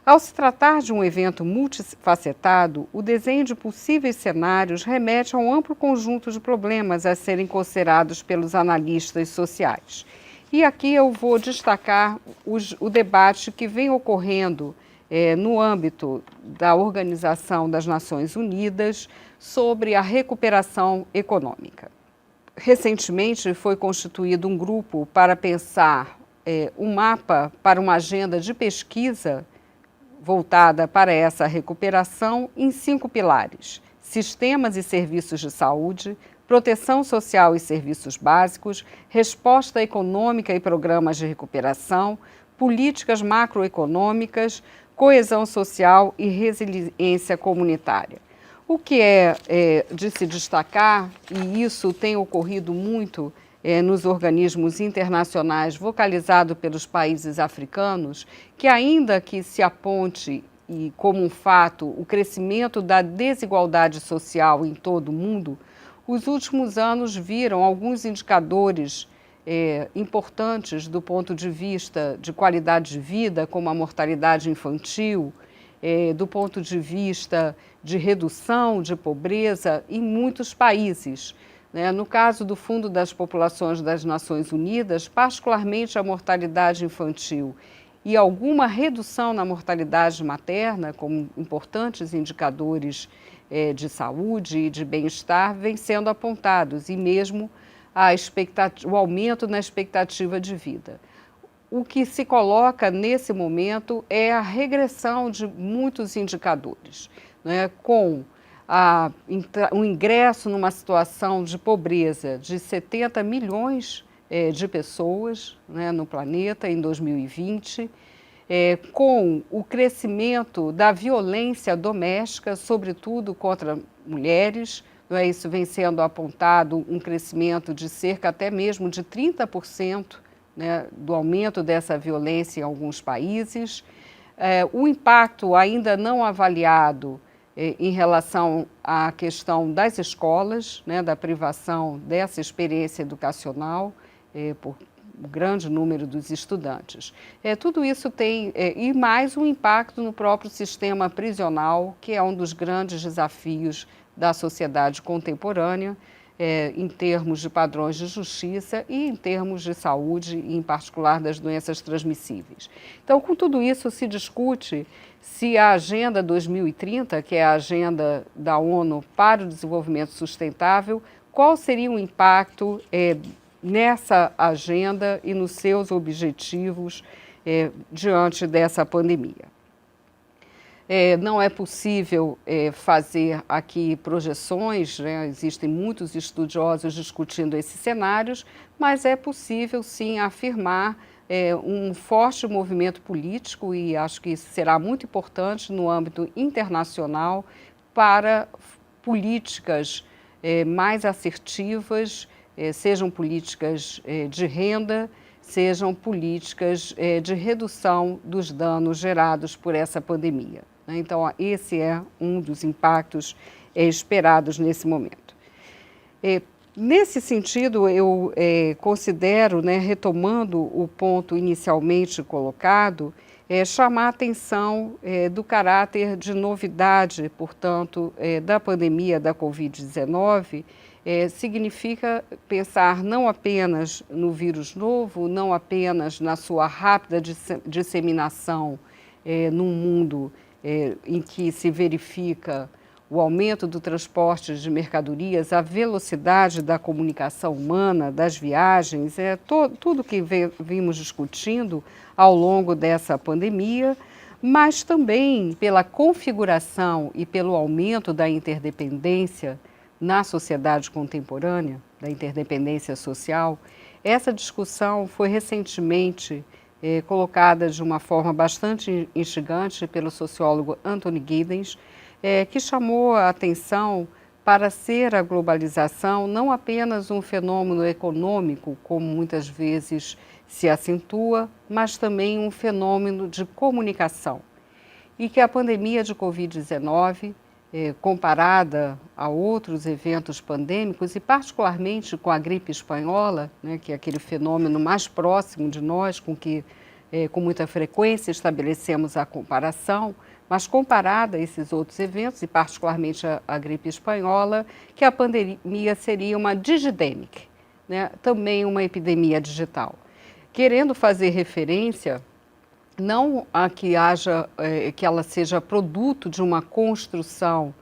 Ao se tratar de um evento multifacetado, o desenho de possíveis cenários remete a um amplo conjunto de problemas a serem considerados pelos analistas sociais. E aqui eu vou destacar o debate que vem ocorrendo no âmbito da Organização das Nações Unidas sobre a recuperação econômica. Recentemente foi constituído um grupo para pensar um mapa para uma agenda de pesquisa voltada para essa recuperação em 5 pilares: sistemas e serviços de saúde, proteção social e serviços básicos, resposta econômica e programas de recuperação, políticas macroeconômicas, coesão social e resiliência comunitária. O que é de se destacar, e isso tem ocorrido muito nos organismos internacionais vocalizados pelos países africanos, que ainda que se aponte como um fato o crescimento da desigualdade social em todo o mundo, os últimos anos viram alguns indicadores importantes do ponto de vista de qualidade de vida, como a mortalidade infantil, do ponto de vista de redução de pobreza em muitos países. No caso do Fundo das Populações das Nações Unidas, particularmente a mortalidade infantil e alguma redução na mortalidade materna, como importantes indicadores de saúde e de bem-estar, vêm sendo apontados, e mesmo o aumento na expectativa de vida. O que se coloca nesse momento é a regressão de muitos indicadores, com o ingresso numa situação de pobreza de 70 milhões de pessoas no planeta em 2020, com o crescimento da violência doméstica, sobretudo contra mulheres. Isso vem sendo apontado um crescimento de cerca até mesmo de 30%, do aumento dessa violência em alguns países. O impacto ainda não avaliado em relação à questão das escolas, da privação dessa experiência educacional por um grande número dos estudantes. Tudo isso tem, e mais um impacto no próprio sistema prisional, que é um dos grandes desafios da sociedade contemporânea, em termos de padrões de justiça e em termos de saúde, e em particular das doenças transmissíveis. Então, com tudo isso, se discute se a Agenda 2030, que é a agenda da ONU para o desenvolvimento sustentável, qual seria o impacto nessa agenda e nos seus objetivos diante dessa pandemia. Não é possível fazer aqui projeções, existem muitos estudiosos discutindo esses cenários, mas é possível sim afirmar um forte movimento político, e acho que isso será muito importante no âmbito internacional para políticas mais assertivas, sejam políticas de renda, sejam políticas de redução dos danos gerados por essa pandemia. Então, esse é um dos impactos esperados nesse momento. Nesse sentido, eu considero, retomando o ponto inicialmente colocado, chamar a atenção do caráter de novidade, portanto, da pandemia da Covid-19, significa pensar não apenas no vírus novo, não apenas na sua rápida disseminação num mundo em que se verifica o aumento do transporte de mercadorias, a velocidade da comunicação humana, das viagens, tudo que vimos discutindo ao longo dessa pandemia, mas também pela configuração e pelo aumento da interdependência na sociedade contemporânea, da interdependência social. Essa discussão foi recentemente colocada de uma forma bastante instigante pelo sociólogo Anthony Giddens, que chamou a atenção para ser a globalização não apenas um fenômeno econômico, como muitas vezes se acentua, mas também um fenômeno de comunicação. E que a pandemia de Covid-19, comparada a outros eventos pandêmicos, e particularmente com a gripe espanhola, que é aquele fenômeno mais próximo de nós, com que com muita frequência estabelecemos a comparação, mas comparada a esses outros eventos, e particularmente a gripe espanhola, que a pandemia seria uma digidemic, também uma epidemia digital. Querendo fazer referência não a que ela seja produto de uma construção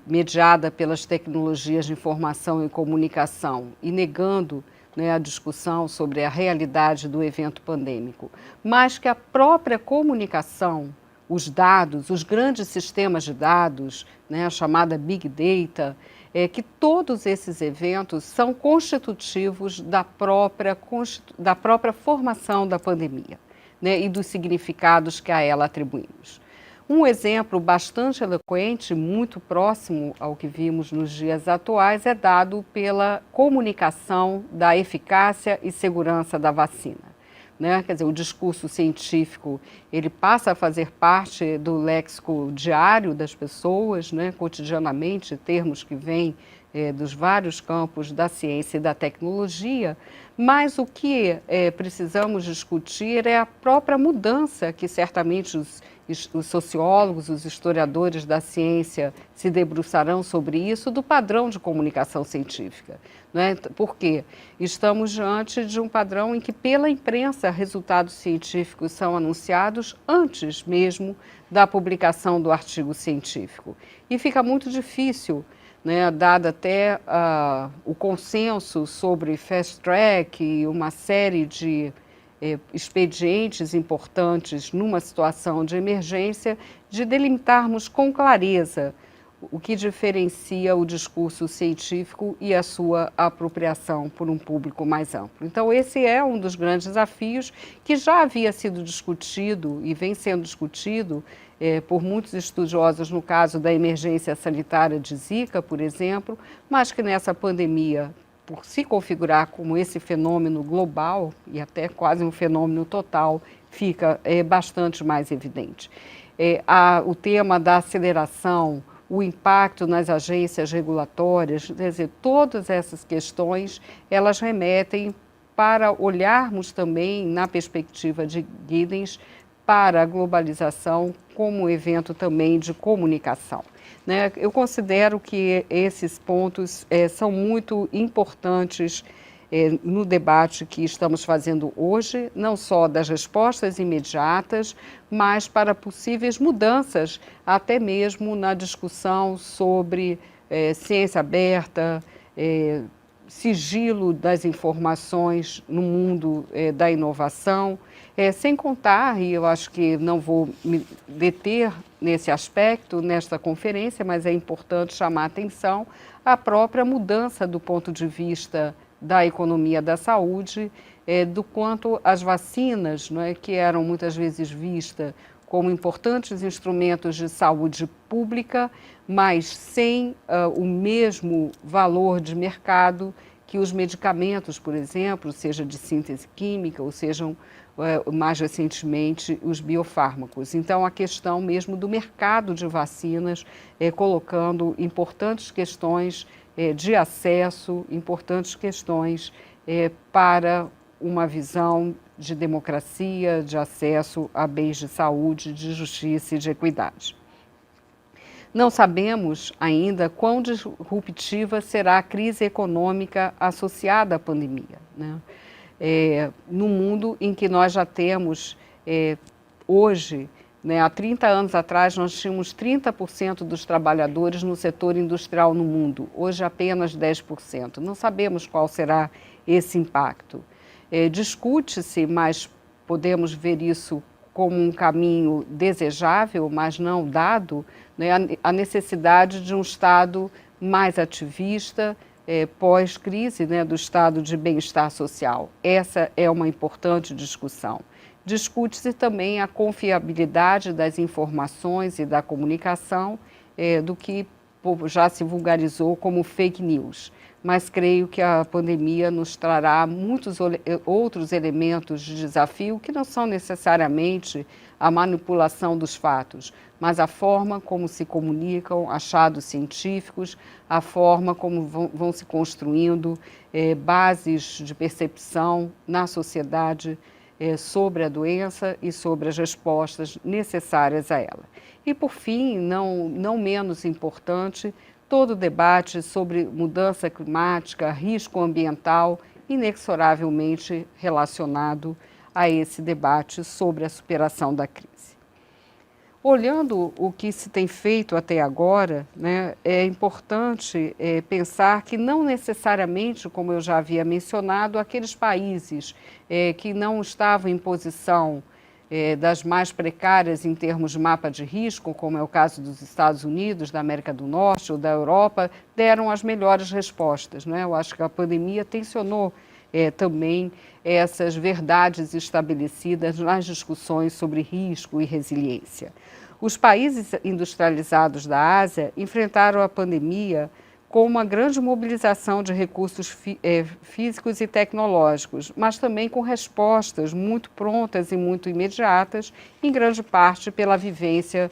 mediada pelas tecnologias de informação e comunicação, e negando a discussão sobre a realidade do evento pandêmico, mas que a própria comunicação, os dados, os grandes sistemas de dados, a chamada Big Data, que todos esses eventos são constitutivos da própria formação da pandemia, e dos significados que a ela atribuímos. Um exemplo bastante eloquente, muito próximo ao que vimos nos dias atuais, é dado pela comunicação da eficácia e segurança da vacina. né? Quer dizer, o discurso científico, ele passa a fazer parte do léxico diário das pessoas, né? Cotidianamente, termos que vêm dos vários campos da ciência e da tecnologia, mas o que precisamos discutir é a própria mudança que certamente os sociólogos, os historiadores da ciência se debruçarão sobre isso, do padrão de comunicação científica. Não é? Porque estamos diante de um padrão em que, pela imprensa, resultados científicos são anunciados antes mesmo da publicação do artigo científico. E fica muito difícil, né, dado até o consenso sobre fast track e uma série de expedientes importantes numa situação de emergência, de delimitarmos com clareza o que diferencia o discurso científico e a sua apropriação por um público mais amplo. Então, esse é um dos grandes desafios que já havia sido discutido e vem sendo discutido por muitos estudiosos no caso da emergência sanitária de Zika, por exemplo, mas que nessa pandemia, por se configurar como esse fenômeno global e até quase um fenômeno total, fica bastante mais evidente. O tema da aceleração, o impacto nas agências regulatórias, quer dizer, todas essas questões, elas remetem para olharmos também, na perspectiva de Giddens, para a globalização como um evento também de comunicação. Né? Eu considero que esses pontos são muito importantes no debate que estamos fazendo hoje, não só das respostas imediatas, mas para possíveis mudanças, até mesmo na discussão sobre ciência aberta, sigilo das informações no mundo da inovação, sem contar, e eu acho que não vou me deter nesse aspecto, nesta conferência, mas é importante chamar a atenção, a própria mudança do ponto de vista da economia da saúde, do quanto as vacinas, não é, que eram muitas vezes vistas como importantes instrumentos de saúde pública, mas sem o mesmo valor de mercado que os medicamentos, por exemplo, seja de síntese química ou sejam mais recentemente os biofármacos. Então, a questão mesmo do mercado de vacinas, colocando importantes questões de acesso, importantes questões para uma visão de democracia, de acesso a bens de saúde, de justiça e de equidade. Não sabemos ainda quão disruptiva será a crise econômica associada à pandemia, né? No mundo em que nós já temos hoje, né, há 30 anos atrás, nós tínhamos 30% dos trabalhadores no setor industrial no mundo, hoje apenas 10%. Não sabemos qual será esse impacto. Discute-se, mas podemos ver isso como um caminho desejável, mas não dado, né, a necessidade de um Estado mais ativista, pós-crise, né, do estado de bem-estar social. Essa é uma importante discussão. Discute-se também a confiabilidade das informações e da comunicação, do que já se vulgarizou como fake news. Mas creio que a pandemia nos trará muitos outros elementos de desafio que não são necessariamente a manipulação dos fatos, mas a forma como se comunicam achados científicos, a forma como vão se construindo bases de percepção na sociedade sobre a doença e sobre as respostas necessárias a ela. E, por fim, não menos importante, todo o debate sobre mudança climática, risco ambiental, inexoravelmente relacionado a esse debate sobre a superação da crise. Olhando o que se tem feito até agora, né, é importante pensar que não necessariamente, como eu já havia mencionado, aqueles países que não estavam em posição das mais precárias em termos de mapa de risco, como é o caso dos Estados Unidos, da América do Norte ou da Europa, deram as melhores respostas, né? Eu acho que a pandemia tensionou também essas verdades estabelecidas nas discussões sobre risco e resiliência. Os países industrializados da Ásia enfrentaram a pandemia com uma grande mobilização de recursos físicos e tecnológicos, mas também com respostas muito prontas e muito imediatas, em grande parte pela vivência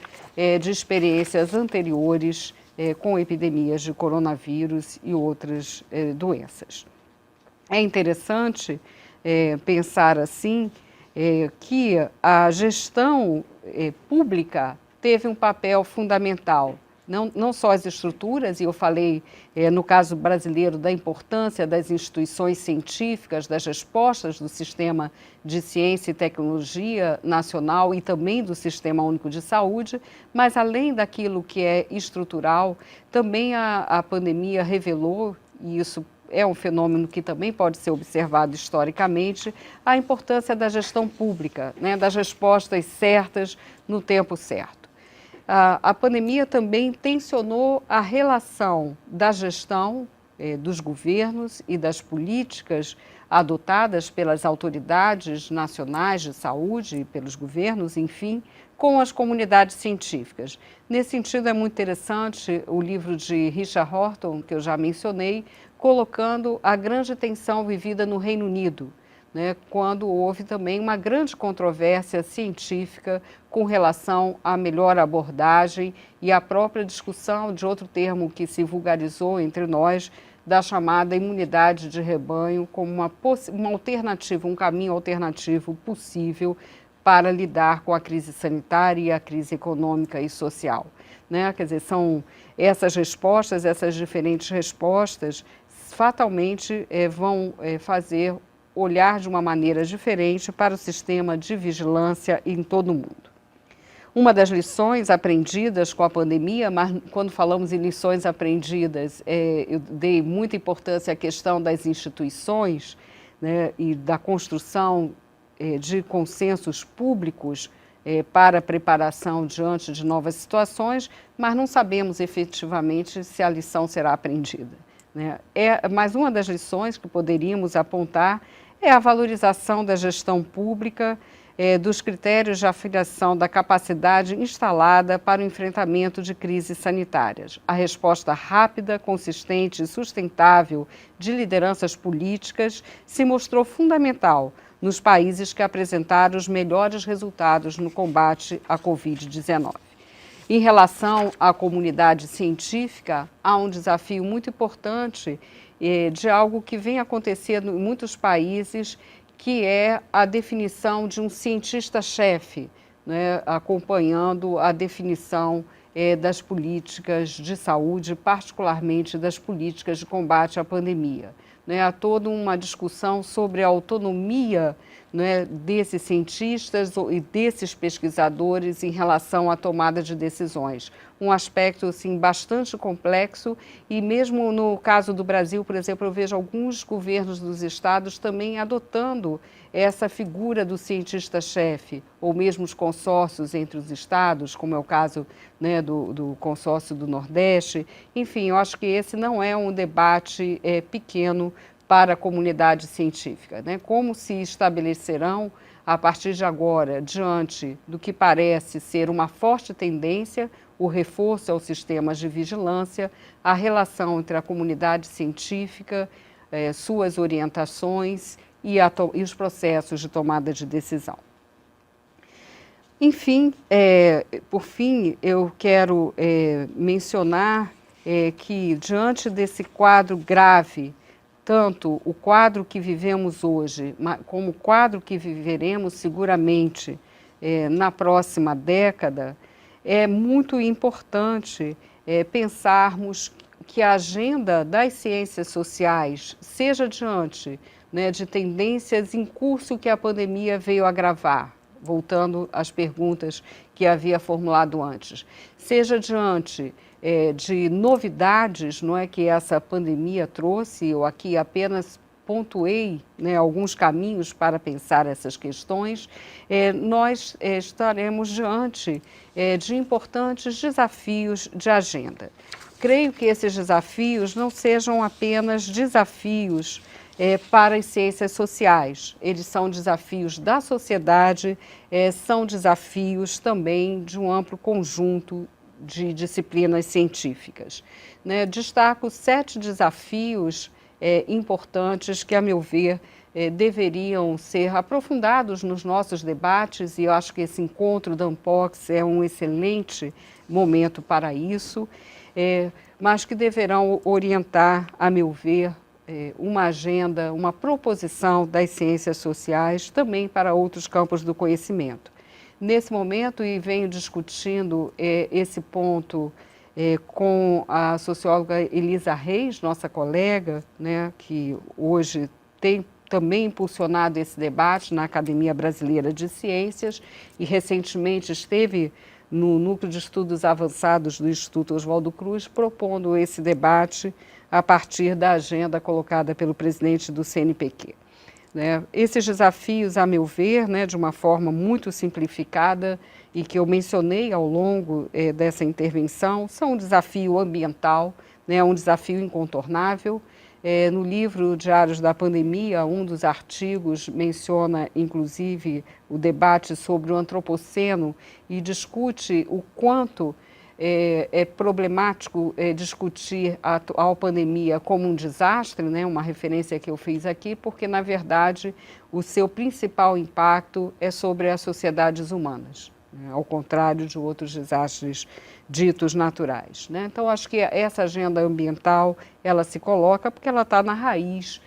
de experiências anteriores com epidemias de coronavírus e outras doenças. É interessante pensar assim que a gestão pública teve um papel fundamental. Não só as estruturas, e eu falei, no caso brasileiro, da importância das instituições científicas, das respostas do sistema de ciência e tecnologia nacional e também do Sistema Único de Saúde, mas além daquilo que é estrutural, também a pandemia revelou, e isso é um fenômeno que também pode ser observado historicamente, a importância da gestão pública, né, das respostas certas no tempo certo. A pandemia também tensionou a relação da gestão dos governos e das políticas adotadas pelas autoridades nacionais de saúde e pelos governos, enfim, com as comunidades científicas. Nesse sentido, é muito interessante o livro de Richard Horton, que eu já mencionei, colocando a grande tensão vivida no Reino Unido, né, quando houve também uma grande controvérsia científica com relação à melhor abordagem e à própria discussão de outro termo que se vulgarizou entre nós, da chamada imunidade de rebanho, como uma alternativa, um caminho alternativo possível para lidar com a crise sanitária e a crise econômica e social. Né? Quer dizer, são essas respostas, essas diferentes respostas, fatalmente vão fazer olhar de uma maneira diferente para o sistema de vigilância em todo o mundo. Uma das lições aprendidas com a pandemia, mas quando falamos em lições aprendidas, eu dei muita importância à questão das instituições, né, e da construção de consensos públicos para a preparação diante de novas situações, mas não sabemos efetivamente se a lição será aprendida. Né? Mas uma das lições que poderíamos apontar é a valorização da gestão pública, dos critérios de aferição da capacidade instalada para o enfrentamento de crises sanitárias. A resposta rápida, consistente e sustentável de lideranças políticas se mostrou fundamental nos países que apresentaram os melhores resultados no combate à Covid-19. Em relação à comunidade científica, há um desafio muito importante de algo que vem acontecendo em muitos países, que é a definição de um cientista-chefe, né, acompanhando a definição das políticas de saúde, particularmente das políticas de combate à pandemia. Né, há toda uma discussão sobre a autonomia, né, desses cientistas e desses pesquisadores em relação à tomada de decisões. Um aspecto assim, bastante complexo e mesmo no caso do Brasil, por exemplo, eu vejo alguns governos dos estados também adotando essa figura do cientista-chefe, ou mesmo os consórcios entre os estados, como é o caso, né, do consórcio do Nordeste. Enfim, eu acho que esse não é um debate pequeno para a comunidade científica. Né? Como se estabelecerão, a partir de agora, diante do que parece ser uma forte tendência, o reforço aos sistemas de vigilância, a relação entre a comunidade científica, suas orientações e os processos de tomada de decisão. Enfim, por fim, eu quero mencionar que, diante desse quadro grave, tanto o quadro que vivemos hoje, como o quadro que viveremos seguramente na próxima década, é muito importante pensarmos que a agenda das ciências sociais, seja diante, né, de tendências em curso que a pandemia veio agravar, voltando às perguntas que havia formulado antes, seja diante de novidades, não é, que essa pandemia trouxe, eu aqui apenas pontuei, né, alguns caminhos para pensar essas questões, nós estaremos diante de importantes desafios de agenda. Creio que esses desafios não sejam apenas desafios para as ciências sociais, eles são desafios da sociedade, são desafios também de um amplo conjunto de disciplinas científicas. Né? Destaco 7 desafios importantes que, a meu ver, deveriam ser aprofundados nos nossos debates, e eu acho que esse encontro da Unpox é um excelente momento para isso, mas que deverão orientar, a meu ver, uma agenda, uma proposição das ciências sociais também para outros campos do conhecimento. Nesse momento, e venho discutindo esse ponto com a socióloga Elisa Reis, nossa colega, né, que hoje tem também impulsionado esse debate na Academia Brasileira de Ciências e recentemente esteve no Núcleo de Estudos Avançados do Instituto Oswaldo Cruz, propondo esse debate a partir da agenda colocada pelo presidente do CNPq. Né? Esses desafios, a meu ver, né, de uma forma muito simplificada e que eu mencionei ao longo dessa intervenção, são um desafio ambiental, né, um desafio incontornável. No livro Diários da Pandemia, um dos artigos menciona, inclusive, o debate sobre o antropoceno e discute o quanto é problemático discutir a pandemia como um desastre, né? Uma referência que eu fiz aqui, porque, na verdade, o seu principal impacto é sobre as sociedades humanas, né? Ao contrário de outros desastres ditos naturais, né? Então, acho que essa agenda ambiental, ela se coloca porque ela está na raiz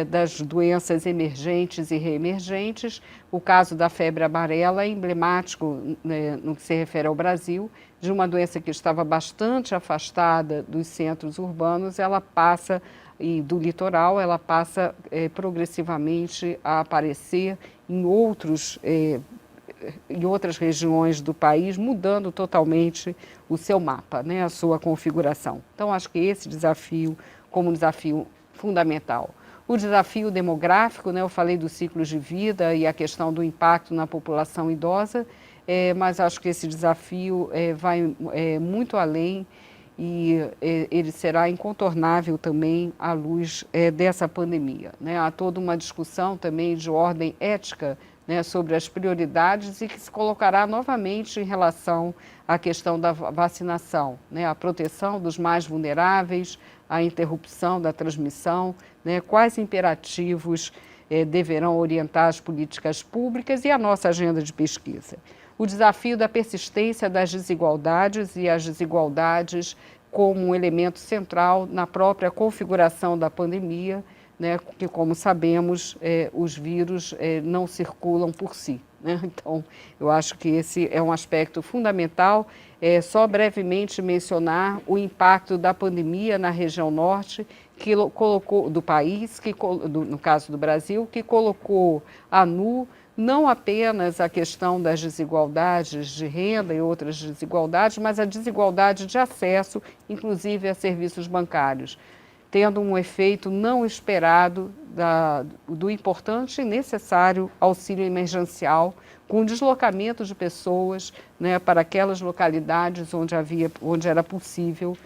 das doenças emergentes e reemergentes. O caso da febre amarela é emblemático, né, no que se refere ao Brasil, de uma doença que estava bastante afastada dos centros urbanos, ela passa, e do litoral, ela passa progressivamente a aparecer em outras regiões do país, mudando totalmente o seu mapa, né, a sua configuração. Então, acho que esse desafio, como um desafio fundamental. O desafio demográfico, né, eu falei dos ciclos de vida e a questão do impacto na população idosa, mas acho que esse desafio vai muito além e ele será incontornável também à luz dessa pandemia, né? Há toda uma discussão também de ordem ética, né, sobre as prioridades e que se colocará novamente em relação à questão da vacinação, né, a proteção dos mais vulneráveis, a interrupção da transmissão, né, quais imperativos deverão orientar as políticas públicas e a nossa agenda de pesquisa. O desafio da persistência das desigualdades e as desigualdades como um elemento central na própria configuração da pandemia, né, que, como sabemos, os vírus não circulam por si, né? Então, eu acho que esse é um aspecto fundamental. Só brevemente mencionar o impacto da pandemia na região norte, que colocou, do país, no caso do Brasil, que colocou a nu não apenas a questão das desigualdades de renda e outras desigualdades, mas a desigualdade de acesso, inclusive a serviços bancários, tendo um efeito não esperado do importante e necessário auxílio emergencial, com deslocamento de pessoas, né, para aquelas localidades onde era possível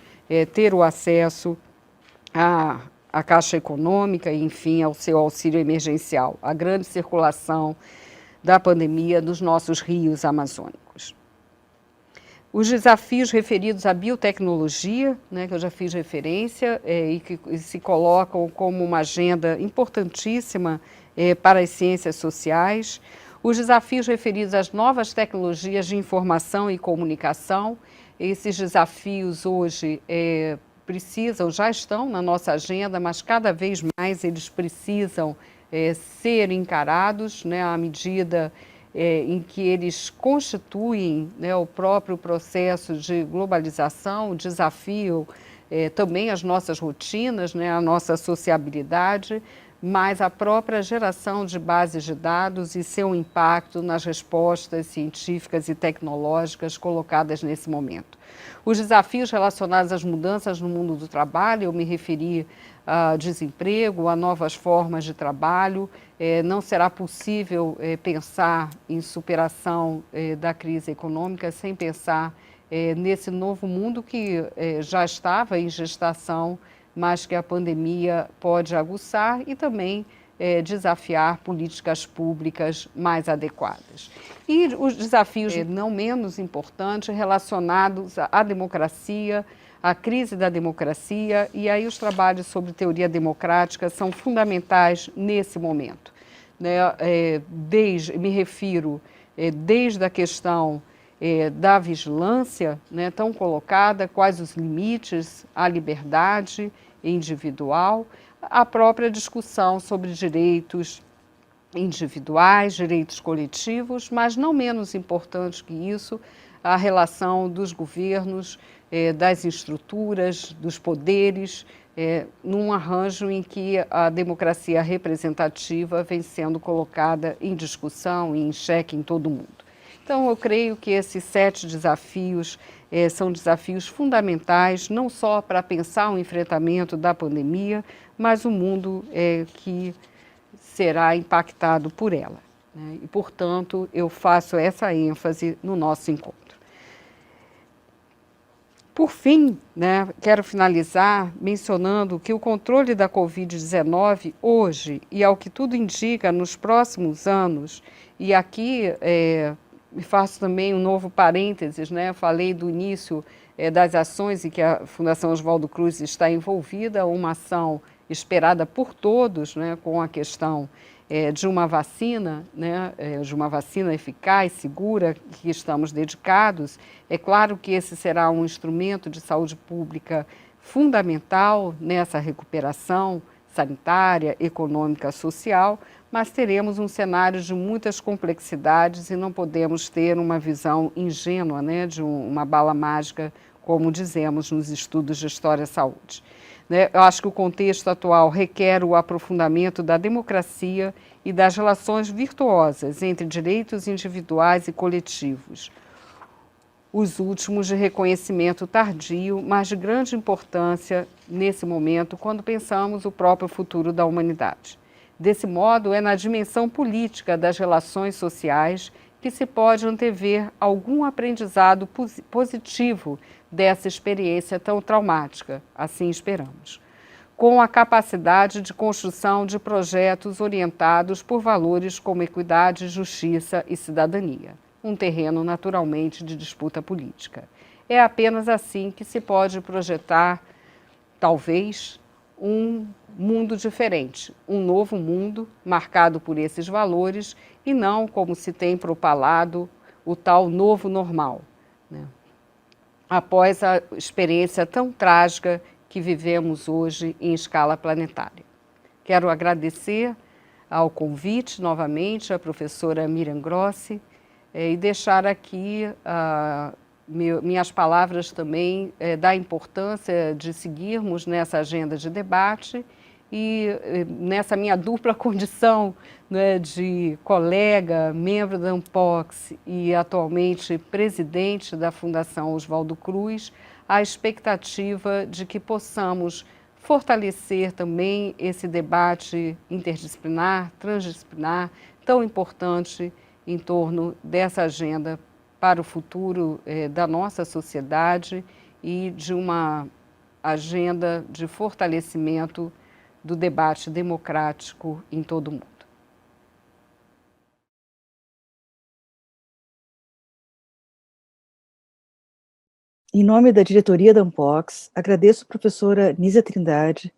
ter o acesso à Caixa Econômica e, enfim, ao seu auxílio emergencial, a grande circulação da pandemia nos nossos rios amazônicos. Os desafios referidos à biotecnologia, né, que eu já fiz referência, e que se colocam como uma agenda importantíssima para as ciências sociais. Os desafios referidos às novas tecnologias de informação e comunicação. Esses desafios hoje já estão na nossa agenda, mas cada vez mais eles precisam ser encarados, né, à medida em que eles constituem, né, o próprio processo de globalização, o desafio também as nossas rotinas, né, a nossa sociabilidade, mas a própria geração de bases de dados e seu impacto nas respostas científicas e tecnológicas colocadas nesse momento. Os desafios relacionados às mudanças no mundo do trabalho, eu me referi a desemprego, a novas formas de trabalho. Não será possível pensar em superação da crise econômica sem pensar nesse novo mundo que já estava em gestação, mas que a pandemia pode aguçar e também desafiar políticas públicas mais adequadas. E os desafios não menos importantes relacionados à democracia, à crise da democracia, e aí os trabalhos sobre teoria democrática são fundamentais nesse momento. Né? Me refiro desde a questão da vigilância, né, tão colocada, quais os limites à liberdade individual, a própria discussão sobre direitos individuais, direitos coletivos, mas não menos importante que isso, a relação dos governos, das estruturas, dos poderes, num arranjo em que a democracia representativa vem sendo colocada em discussão e em xeque em todo o mundo. Então, eu creio que esses 7 desafios são desafios fundamentais, não só para pensar o enfrentamento da pandemia, mas o mundo que será impactado por ela. Né? E, portanto, eu faço essa ênfase no nosso encontro. Por fim, né, quero finalizar mencionando que o controle da Covid-19 hoje, e ao que tudo indica nos próximos anos, e aqui faço também um novo parênteses, né? Falei do início das ações em que a Fundação Oswaldo Cruz está envolvida, uma ação esperada por todos, né? Com a questão de uma vacina, né? De uma vacina eficaz, segura, que estamos dedicados. É claro que esse será um instrumento de saúde pública fundamental nessa recuperação sanitária, econômica, social, mas teremos um cenário de muitas complexidades e não podemos ter uma visão ingênua, né, de uma bala mágica, como dizemos nos estudos de História-Saúde. Né? Eu acho que o contexto atual requer o aprofundamento da democracia e das relações virtuosas entre direitos individuais e coletivos. Os últimos de reconhecimento tardio, mas de grande importância nesse momento, quando pensamos o próprio futuro da humanidade. Desse modo, é na dimensão política das relações sociais que se pode antever algum aprendizado positivo dessa experiência tão traumática, assim esperamos, com a capacidade de construção de projetos orientados por valores como equidade, justiça e cidadania, um terreno naturalmente de disputa política. É apenas assim que se pode projetar, talvez, um mundo diferente, um novo mundo marcado por esses valores e não como se tem propalado o tal novo normal, né? Após a experiência tão trágica que vivemos hoje em escala planetária. Quero agradecer ao convite novamente à professora Miriam Grossi e deixar aqui minhas palavras também da importância de seguirmos nessa agenda de debate e nessa minha dupla condição, né, de colega, membro da Ampox e atualmente presidente da Fundação Oswaldo Cruz, a expectativa de que possamos fortalecer também esse debate interdisciplinar, transdisciplinar, tão importante em torno dessa agenda para o futuro da nossa sociedade e de uma agenda de fortalecimento do debate democrático em todo o mundo. Em nome da diretoria da Ampox, agradeço a professora Nízia Trindade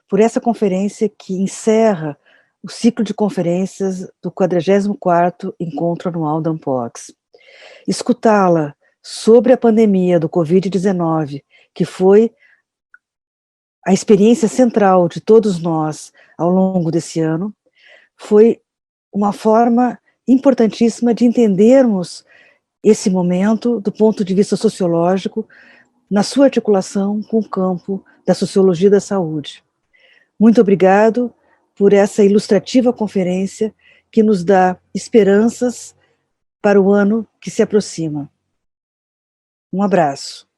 por essa conferência que encerra o ciclo de conferências do 44º Encontro Anual da Ampox. Escutá-la sobre a pandemia do Covid-19, que foi a experiência central de todos nós ao longo desse ano, foi uma forma importantíssima de entendermos esse momento do ponto de vista sociológico, na sua articulação com o campo da sociologia da saúde. Muito obrigado por essa ilustrativa conferência que nos dá esperanças para o ano que se aproxima. Um abraço.